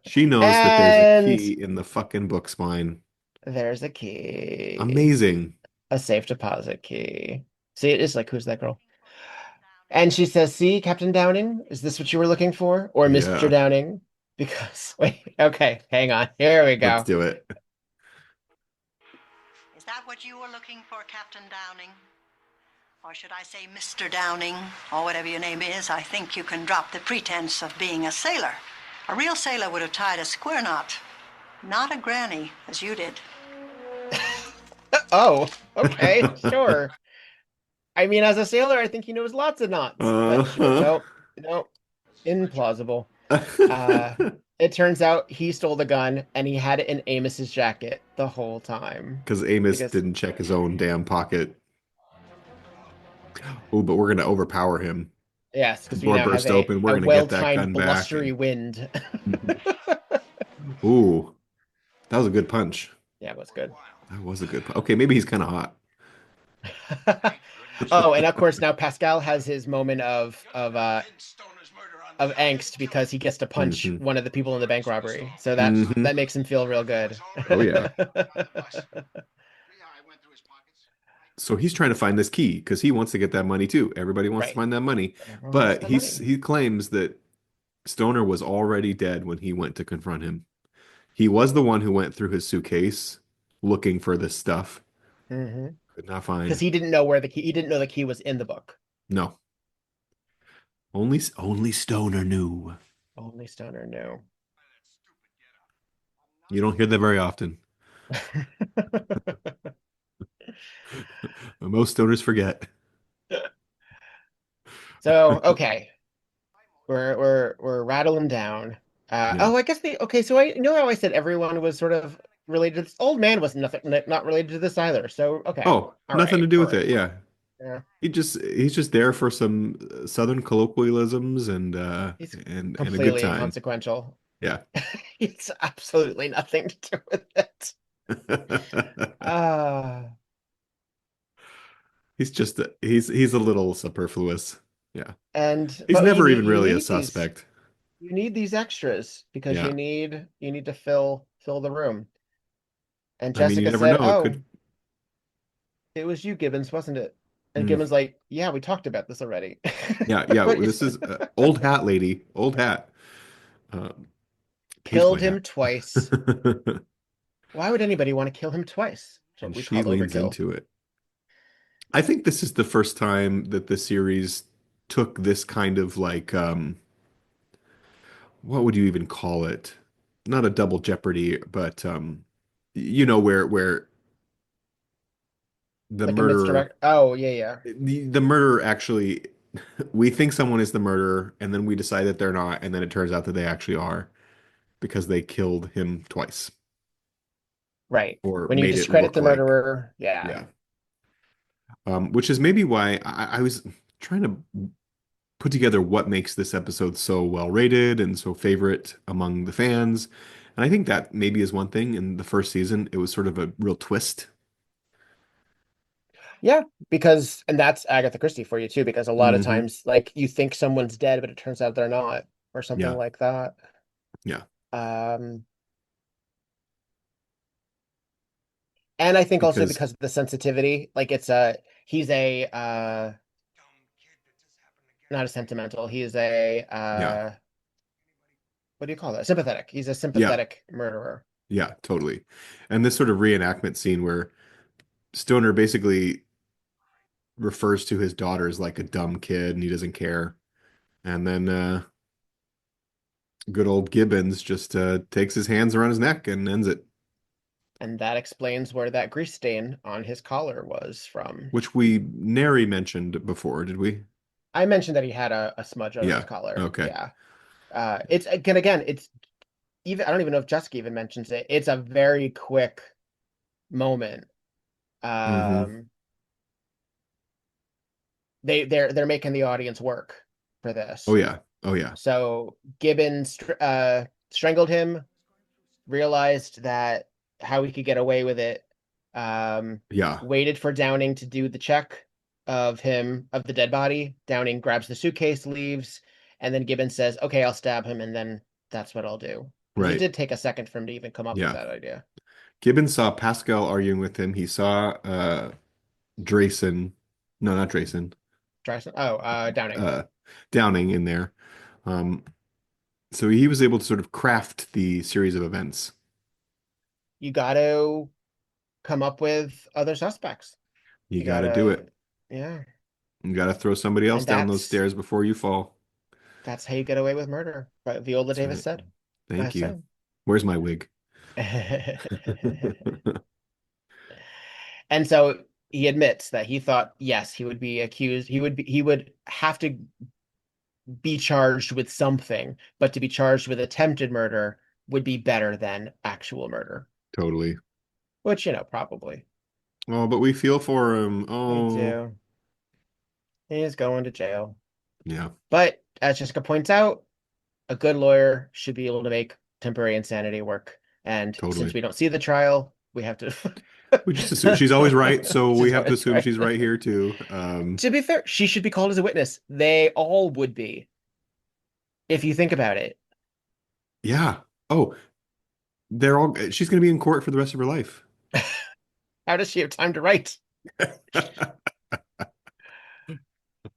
She knows that there's a And key in the fucking book spine. there's a key. Amazing. A safe deposit key. See, it is like, who's that girl? And she says, see, Captain Downing, is this what you were looking for? Or Mr. Yeah. Downing? Because, wait, okay, hang on. Here we Let's go. do it. Is that what you were looking for, Captain Downing? Or should I say Mr. Downing, or whatever your name is? I think you can drop the pretense of being a sailor. A real sailor would have tied a square knot, not a granny, as you did. Oh, okay, sure. I mean, as a sailor, I think he knows lots of knots, but sure, Uh-huh. no, implausible. Uh, it turns out he stole the gun and he had it in Amos's jacket the whole time. Because Amos Because, didn't check his own damn pocket. Oh, but we're gonna overpower him. yes, The because we door now have burst open. We're a gonna get that well-timed gun back. blustery wind. Ooh, that was a good punch. Yeah, it was good. That was a good punch. Okay, maybe he's kind of hot. Oh, and of course now Pascal has his moment of angst because he gets to punch Hmm. one of the people in the bank robbery. So Hmm. that makes him feel real good. Oh yeah. So he's trying to find this key because he wants to get that money too. Everybody wants to Right. find that money, Everyone wants but the money. he claims that Stoner was already dead when he went to confront him. He was the one who went through his suitcase looking for this stuff. Hmm. Could not Because find. he didn't know where the key. He didn't know the key was in the book. No. Only Stoner knew. Only Stoner knew. You don't hear that very often. Most stoners forget. So okay, we're rattling down. Yeah. Oh, I guess the okay. So I you know how I said everyone was sort of related to this. Old man was nothing, not related to this either. So okay, Oh, nothing to do all with right. it. Yeah. Yeah, He's just there for some Southern colloquialisms he's and a good completely time. inconsequential. Yeah. It's absolutely nothing to do with it. Uh, He's a little superfluous. Yeah. and He's but never even really a suspect. you need these extras because Yeah. you need to fill the room. And I mean, you Jessica never said, know. It "Oh, could. it was you, Gibbons, wasn't it?" And Mm, Gibbons like, "Yeah, we talked about this already." yeah, yeah. What you This is said. old hat lady, old hat. Uh, Killed pageboy hat. him twice. Why would anybody want to kill him twice? That's what And we she call leans overkill. into it. I think this is the first time that the series took this kind of like what would you even call it? Not a double jeopardy, but where the Like a murderer misdirect. Oh, yeah, yeah. the murderer actually we think someone is the murderer and then we decide that they're not and then it turns out that they actually are because they killed him twice Right. or When you made it discredit look the like murderer, yeah. yeah. Which is maybe why I was trying to put together what makes this episode so well rated and so favorite among the fans. And I think that maybe is one thing. In the first season, it was sort of a real twist. Yeah, because and that's Agatha Christie for you too, because a lot of Hmm. times like you think someone's dead, but it turns out they're not, or something Yeah, like that. yeah. Um, and I think also Because because of the sensitivity, like it's a he's a not a sentimental, he's a yeah, what do you call that? Sympathetic. He's a yeah, sympathetic murderer. yeah, totally. And this sort of reenactment scene where Stoner basically refers to his daughter as like a dumb kid and he doesn't care. And then good old Gibbons just takes his hands around his neck and ends it, And that explains where that grease stain on his collar was from. which we nary mentioned before, did we? I mentioned that he had a smudge on his Yeah. collar. Okay. Yeah. It's again, it's even I don't even know if Jessica even mentions it. It's a very quick moment. Hmm. Um, they're making the audience work for Oh this. yeah. Oh yeah. So Gibbons strangled him, realized that how he could get away with it. Yeah. Waited for Downing to do the check of the dead body. Downing grabs the suitcase, leaves, and then Gibbons says, "Okay, I'll stab him," and then that's what I'll do. Because it Right. did take a second for him to even come up with Yeah. that idea. Gibbons saw Pascal arguing with him. He saw Drayson. No, not Drayson. Downing. Uh Downing in there. Um so he was able to sort of craft the series of events. You got to come up with other suspects. You You got to do gotta, it. yeah. You got to throw somebody else And down those stairs before you fall. that's how you get away with murder. But Viola That's Davis right. said. I Thank you. said. Where's my wig? And so he admits that he thought, yes, he would be accused. He would have to be charged with something, but to be charged with attempted murder would be better than actual murder. Totally. Which, probably. Oh, but we feel for him. We Oh, do. He's going to jail. yeah, But as Jessica points out, a good lawyer should be able to make temporary insanity work. And since totally. we don't see the trial, we have to. We just assume she's always right, so we She's have to always assume right. she's right here too. To be fair, she should be called as a witness. They all would be, if you think about it. Yeah. Oh, they're all. She's going to be in court for the rest of her life. How does she have time to write?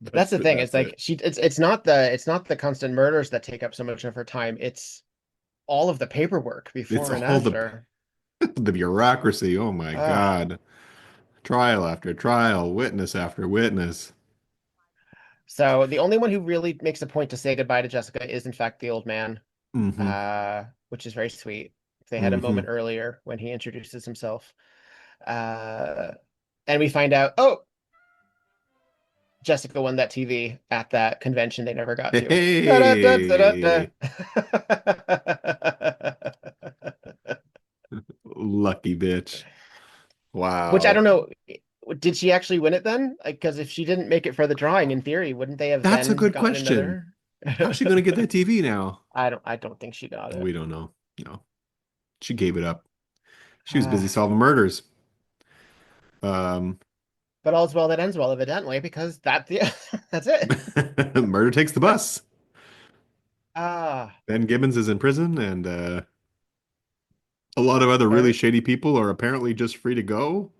That's the thing. It's That's like it. it's not the constant murders that take up so much of her time. It's all of the paperwork It's before and all after. the bureaucracy. Oh my Ah. God. Trial after trial, witness after witness. So the only one who really makes a point to say goodbye to Jessica is in fact the old man, Hmm. which is very sweet. They had a Hmm. moment earlier when he introduces himself. Uh, and we find out, oh, Jessica won that TV at that convention they never got to. Da-da-da-da-da-da. Hey, lucky bitch. Which I don't Wow. know. Did she actually win it then? Because if she didn't make it for the drawing, in theory, wouldn't they have That's a then good gotten question. another? How's she going to get that TV now? I don't think she got it. We don't know. No, she gave it up. She was busy Ah, solving murders. Um, but all's well that ends well, evidently, because that's it. murder takes the bus. Ah, Ben Gibbons is in prison, and a lot of other really er, shady people are apparently just free to go.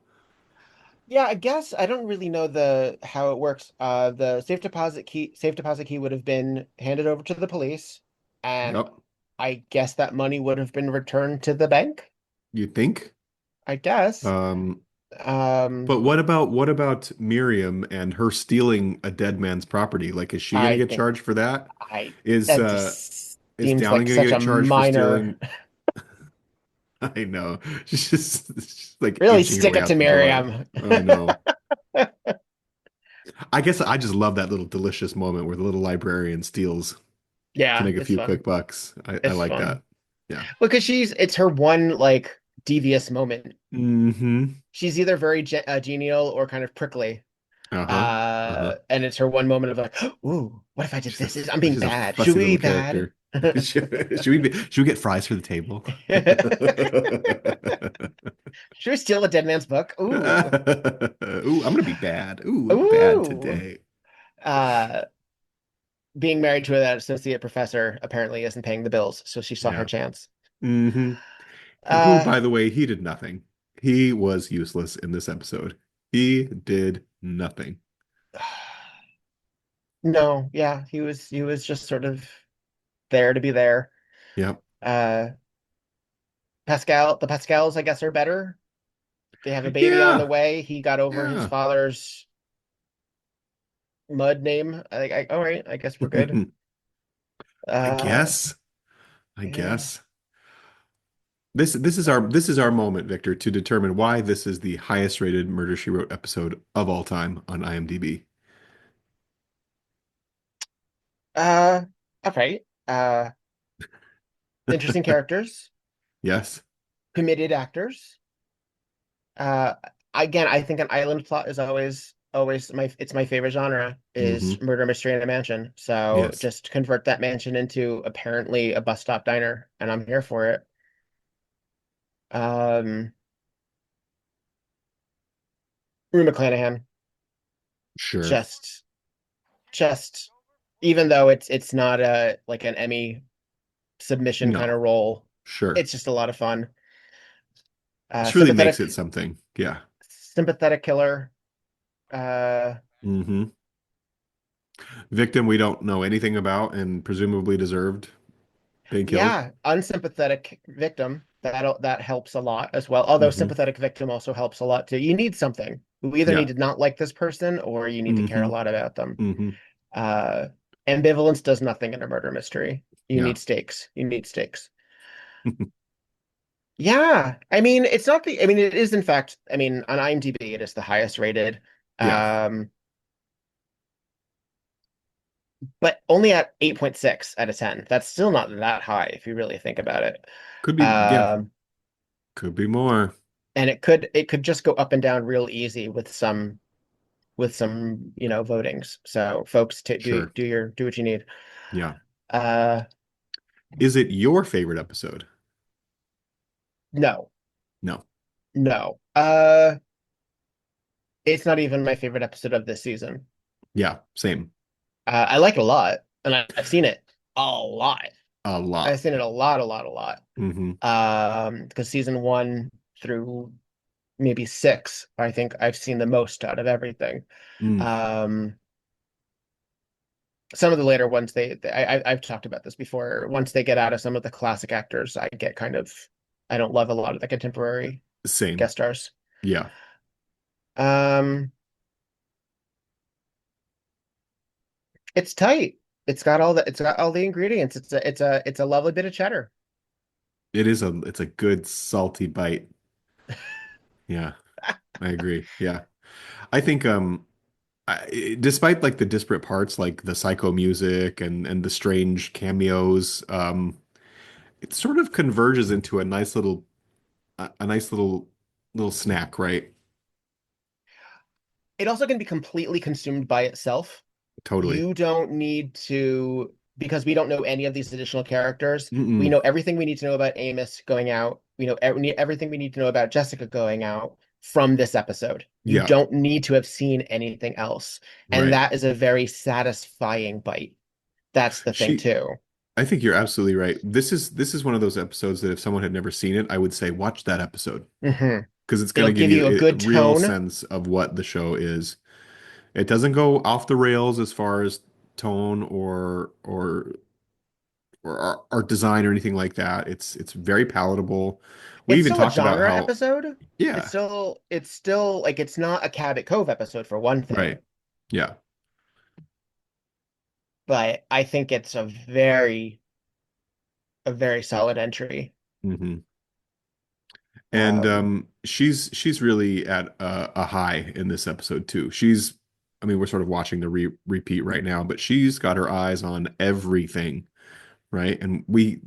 yeah, I guess I don't really know the how it works. The safe deposit key would have been handed over to the police, and Yep. I guess that money would have been returned to the bank. You think? I guess. Um, Um, but what about Miriam and her stealing a dead man's property? Like, is she going to I get think charged for that? I Is that uh just is seems Dowling like going to such a get charged for minor. stealing? I know. She's just like Really inching her stick way it to out the door. Miriam. I know. I guess I just love that little delicious moment where the little librarian steals to Yeah, make a it's few fun. quick bucks. I It's like fun. that. Yeah. Because it's her one like devious moment. Hmm. She's either very genial or kind of prickly. Uh-huh. Uh-huh. And it's her one moment of like, ooh, what if I did She's a this? I'm being she's a bad. Should fussy we be little bad? character. Should we get fries for the table? Should we steal a dead man's book? Ooh. Ooh, I'm gonna be bad. Ooh, I'm bad Ooh. today. Uh, being married to an associate professor apparently isn't paying the bills, so she saw her Yeah. chance. Hmm. Who, Uh, by the way, he did nothing. He was useless in this episode. He did nothing. no, yeah, he was just sort of there to be there. Yep. Uh, the Pascals, I guess, are better. They have a baby on the Yeah. way. He got over his Yeah. father's mud name. All right, I guess we're good. I Uh, guess. I yeah. guess. This is our moment, Victor, to determine why this is the highest rated Murder She Wrote episode of all time on IMDb. Uh, all right. Interesting characters, Yes. committed actors. Uh, again, I think an island plot is always my favorite genre Hmm. is murder mystery in a mansion. So Yes. just convert that mansion into apparently a bus stop diner, and I'm here for it. Um, Rue McClanahan, Sure. just just even though it's not a like an Emmy submission kind No. of role, Sure. it's just a lot of fun. This really makes it Sympathetic something. Yeah. sympathetic killer. Uh, Hmm. Victim we don't know anything about and presumably deserved being killed. yeah, unsympathetic victim. That helps a lot as well. Although Hmm. sympathetic victim also helps a lot too. You need something. You either need Yeah. to not like this person or you need to care a Hmm. lot about them. Hmm. Uh, ambivalence does nothing in a murder mystery. You Yeah. need stakes. You need stakes. Yeah, I mean, it's not the. I mean, it is in fact. I mean, on IMDb, it is the highest rated. Yeah. Um, but only at 8.6 out of 10. That's still not that high if you really think about it. Could be, yeah. Um, Could be more. and it could just go up and down real easy with some votings. So folks, Sure. do what you need. Yeah. Uh, Is it your favorite episode? no, No. no. It's not even my favorite episode of this season. Yeah. Same. I like it a lot, and I've seen it a lot. A I've lot. seen it a lot, a lot, a lot. Hmm. Because season one through maybe 6. I think I've seen the most out of everything. Mm, Um, some of the later ones, I've talked about this before. Once they get out of some of the classic actors, I get kind of, I don't love a lot of the contemporary same. guest stars. Yeah. Um, it's tight. It's got all the ingredients. It's a lovely bit of cheddar. It's a good salty bite. Yeah, I agree. Yeah. I think despite like the disparate parts like the psycho music and the strange cameos, it sort of converges into a nice little snack, right? It also can be completely consumed by itself. Totally. You don't need to, because we don't know any of these additional characters. We Mm-mm. know everything we need to know about Amos going out. We know everything we need to know about Jessica going out from this episode. You Yeah, don't need to have seen anything else. And right. that is a very satisfying bite. That's the thing She too. I think you're absolutely right. This is one of those episodes that if someone had never seen it, I would say watch that episode Hmm. because it's going It'll to give give you a you a good real tone. sense of what the show is. It doesn't go off the rails as far as tone or art design or anything like that. It's very palatable. We It's even still a talked about genre how, episode. yeah, It's still like it's not a Cabot Cove episode for one thing, right. Yeah. but I think it's a very solid entry. Hmm. And Um, she's really at a high in this episode too. I mean, we're sort of watching the repeat right now, but she's got her eyes on everything, right? And we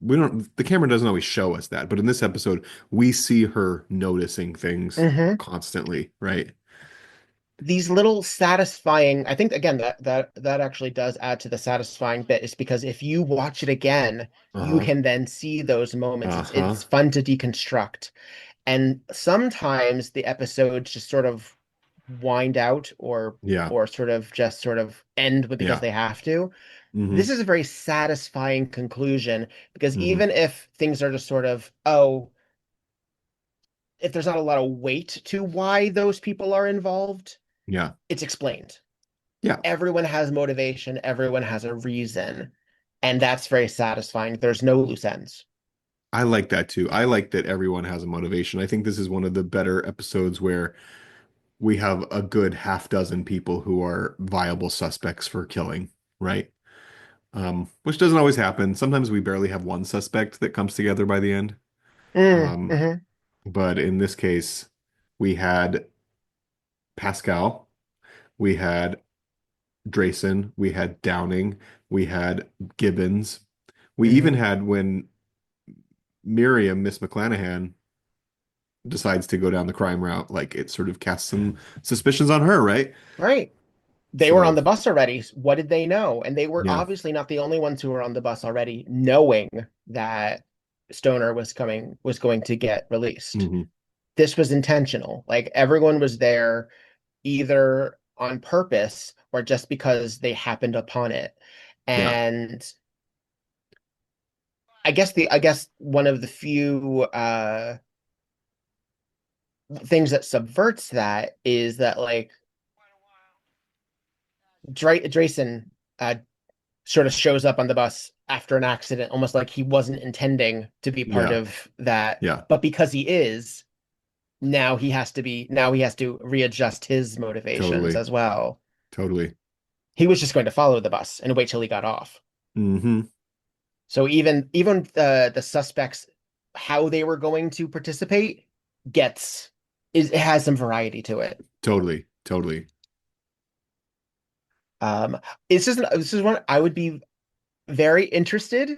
don't the camera doesn't always show us that, but in this episode, we see her noticing things mhm. constantly, right? These little satisfying, I think again that actually does add to the satisfying bit is because if you watch it again, you Uh-huh. can then see those moments. It's Uh-huh. fun to deconstruct. And sometimes the episodes just sort of wind out Yeah. or sort of end because Yeah. they have to. Hmm. This is a very satisfying conclusion because Hmm. even if things are just sort of, oh, if there's not a lot of weight to why those people are involved, Yeah. it's explained. Yeah. Everyone has motivation, everyone has a reason, and that's very satisfying. There's no loose ends. I like that too. I like that everyone has a motivation. I think this is one of the better episodes where we have a good half dozen people who are viable suspects for killing, right? Which doesn't always happen. Sometimes we barely have one suspect that comes together by the end. Um, Mhm. but in this case, we had Pascal, we had Drayson, we had Downing, we had Gibbons. We even Mhm. had when Miriam, Miss McClanahan, decides to go down the crime route, like it sort of casts some suspicions on her, right? Right. They were on So, the bus already. What did they know? And they were yeah. obviously not the only ones who were on the bus already, knowing that Stoner was going to get released. Hmm. This was intentional. Like everyone was there either on purpose or just because they happened upon it. Yeah. And I guess one of the few things that subverts that is that like Drayson uh, sort of shows up on the bus after an accident, almost like he wasn't intending to be part Yeah. of that. Yeah. But because he is, now he has to readjust his motivations Totally. as well. Totally. He was just going to follow the bus and wait till he got off. Hmm. So even the suspects, how they were going to participate, gets is it has some variety to it. Totally. Totally. Um, this is one I would be very interested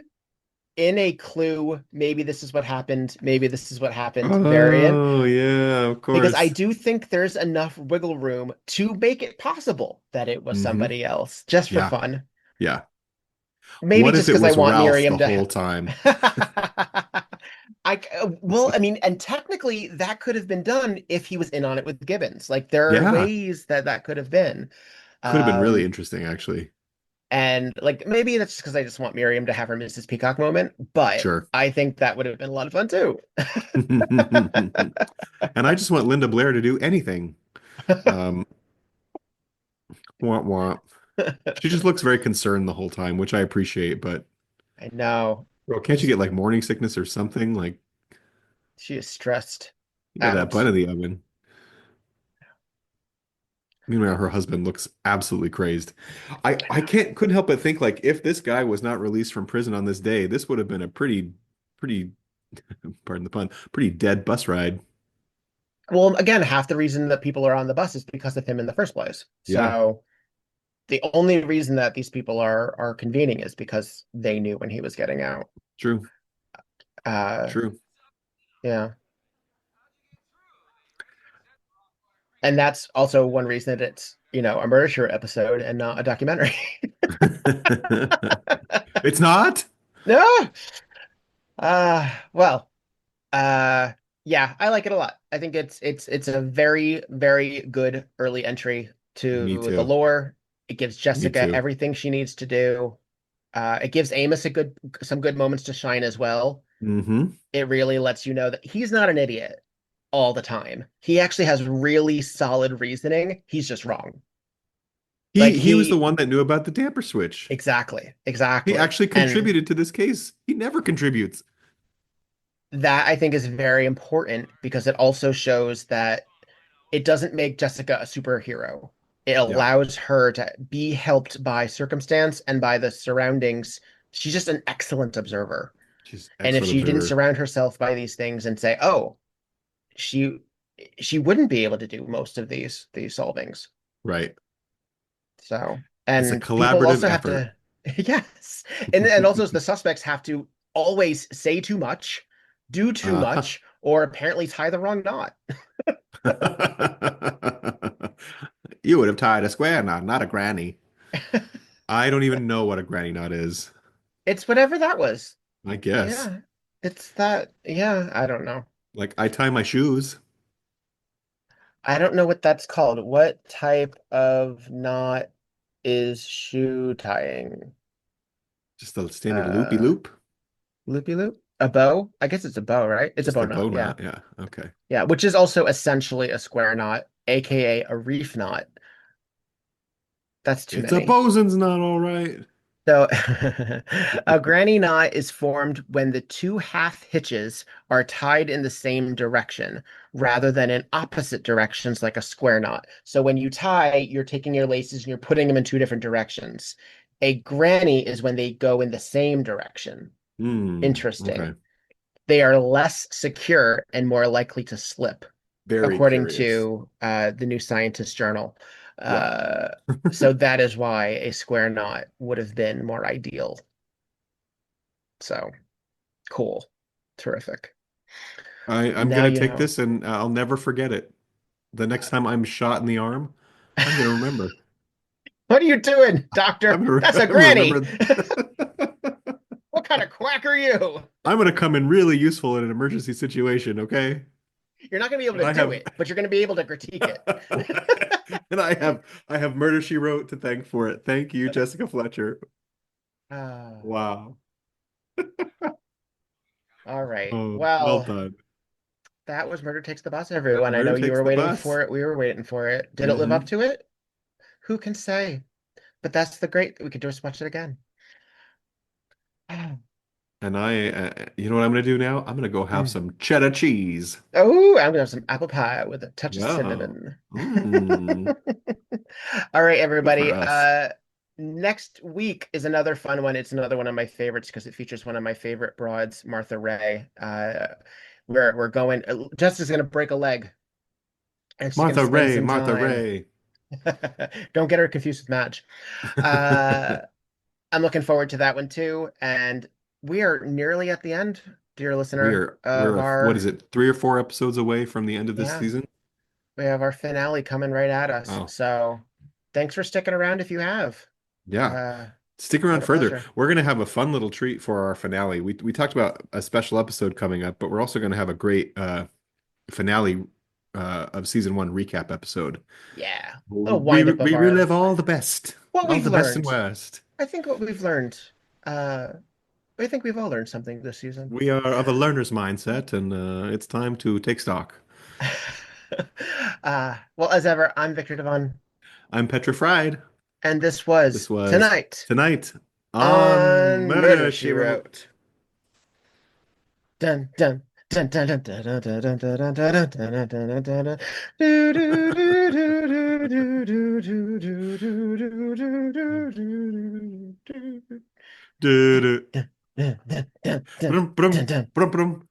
in a clue. Maybe this is what happened. Maybe this is what happened. Variant, Oh, yeah, of because I course. do think there's enough wiggle room to make it possible that it was Hmm. somebody else, just for Yeah. fun. Yeah. Maybe What just if it because I was want Ralph the Miriam whole to. time? Well, I mean, and technically that could have been done if he was in on it with Gibbons. Like there are Yeah. ways that that could have been. Could have been really Um, interesting, actually. And like maybe that's just because I just want Miriam to have her Mrs. Peacock moment, but Sure. I think that would have been a lot of fun too. And I just want Linda Blair to do anything. Um, womp womp. She just looks very concerned the whole time, which I appreciate, but I know. bro, can't you get like morning sickness or something? Like, She is stressed you got that bun out. in the oven. Meanwhile, her husband looks absolutely crazed. I I couldn't help but think like if this guy was not released from prison on this day, this would have been a pretty pardon the pun, pretty dead bus ride. Well, again, half the reason that people are on the bus is because of him in the first place. Yeah, So the only reason that these people are convening is because they knew when he was getting out. true, Uh, true. yeah. And that's also one reason that it's, a murder she wrote episode and not a documentary. It's not? No. Well, uh, yeah, I like it a lot. I think it's a very, very good early entry Me to the too. lore. It gives Me Jessica too. everything she needs to do. It gives Amos some good moments to shine as well. Hmm. It really lets you know that he's not an idiot all the time. He actually has really solid reasoning. He's just wrong. Like He was the one that knew about the damper switch. exactly, He exactly. actually And contributed to this case. He never contributes. that I think is very important because it also shows that it doesn't make Jessica a superhero. It Yeah, allows her to be helped by circumstance and by the surroundings. She's just an excellent observer. she's And if excellent she didn't observer. surround herself by these things and say, "Oh, she she wouldn't be able to do most of these solvings." Right. So, It's a and people collaborative also have effort. to, yes, and also the suspects have to always say too much, do too Uh, much, or apparently tie the wrong knot. you would have tied a square knot, not a granny. I don't even know what a granny knot is. It's whatever that was. I guess. Yeah, it's that. Yeah, I don't know. Like I tie my shoes. I don't know what that's called. What type of knot is shoe tying? Just a standard loopy Uh, loop. loopy loop? A bow? I guess it's a bow, right? It's a Just bow a bow knot. Yeah. knot. Yeah. Okay. Yeah, which is also essentially a square knot, aka a reef knot. That's too It's a many. bosun's knot, all right. So, a granny knot is formed when the two half hitches are tied in the same direction rather than in opposite directions like a square knot. So, when you tie, you're taking your laces and you're putting them in two different directions. A granny is when they go in the same direction. Hmm. Interesting. Okay. They are less secure and more likely to slip, Very according curious. to the New Scientist Journal. Wow. Uh, so that is why a square knot would have been more ideal. So cool. Terrific. I'm Now gonna you take know. this and I'll never forget it. The next time I'm shot in the arm, I'm gonna remember. What are you doing, doctor? That's I'm a gonna granny. remember. What kind of quack are you? I'm gonna come in really useful in an emergency situation, okay? You're not going to be able And to I do have it, but you're going to be able to critique it. and I have Murder She Wrote to thank for it. Thank you, Jessica Fletcher. uh, Wow. all right. Oh, well Well, done. that was Murder Takes the Bus, everyone. I Murder know you takes were the waiting bus. for it. We were waiting for it. Did it live up Hmm. to it? Who can say? But that's the great. We could just watch it again. And you know what I'm gonna do now? I'm gonna go have Mm. some cheddar cheese. Oh, I'm gonna have some apple pie with a touch of Yeah. cinnamon. Mm. All right, Good for everybody. us. Next week is another fun one. It's another one of my favorites because it features one of my favorite broads, Martha Ray. We're going. Jessica's gonna break a leg, and she's gonna Martha spend Ray, some Martha time. Ray. Don't get her confused with Madge. Uh, I'm looking forward to that one too. And we are nearly at the end, dear listener, of What our is it, 3 or 4 episodes away from the end of this yeah, season? we have our finale coming right at us. Oh, So thanks for sticking around if you have. yeah. Uh, Stick around what a further. pleasure. We're gonna have a fun little treat for our finale. We talked about a special episode coming up, but we're also gonna have a great finale of season 1 recap episode. Yeah. A little We wind up of we our relive all the best. What All we've the best and learned. worst. I think what we've learned. Uh, I think we've all learned something this season. We are of a learner's mindset, and it's time to take stock. Well, as ever, I'm Victor Devon, I'm petrified. and this was This was Tonight tonight on on Murder, Murder, She She Wrote. Wrote. Dun dun dun dun dun dun dun dun dun dun dun dun dun dun dun dun. Do do do do do do do do do do do do do do do. Du-du. Dun dun dun dun Brum, brum, dun dun. brum, brum.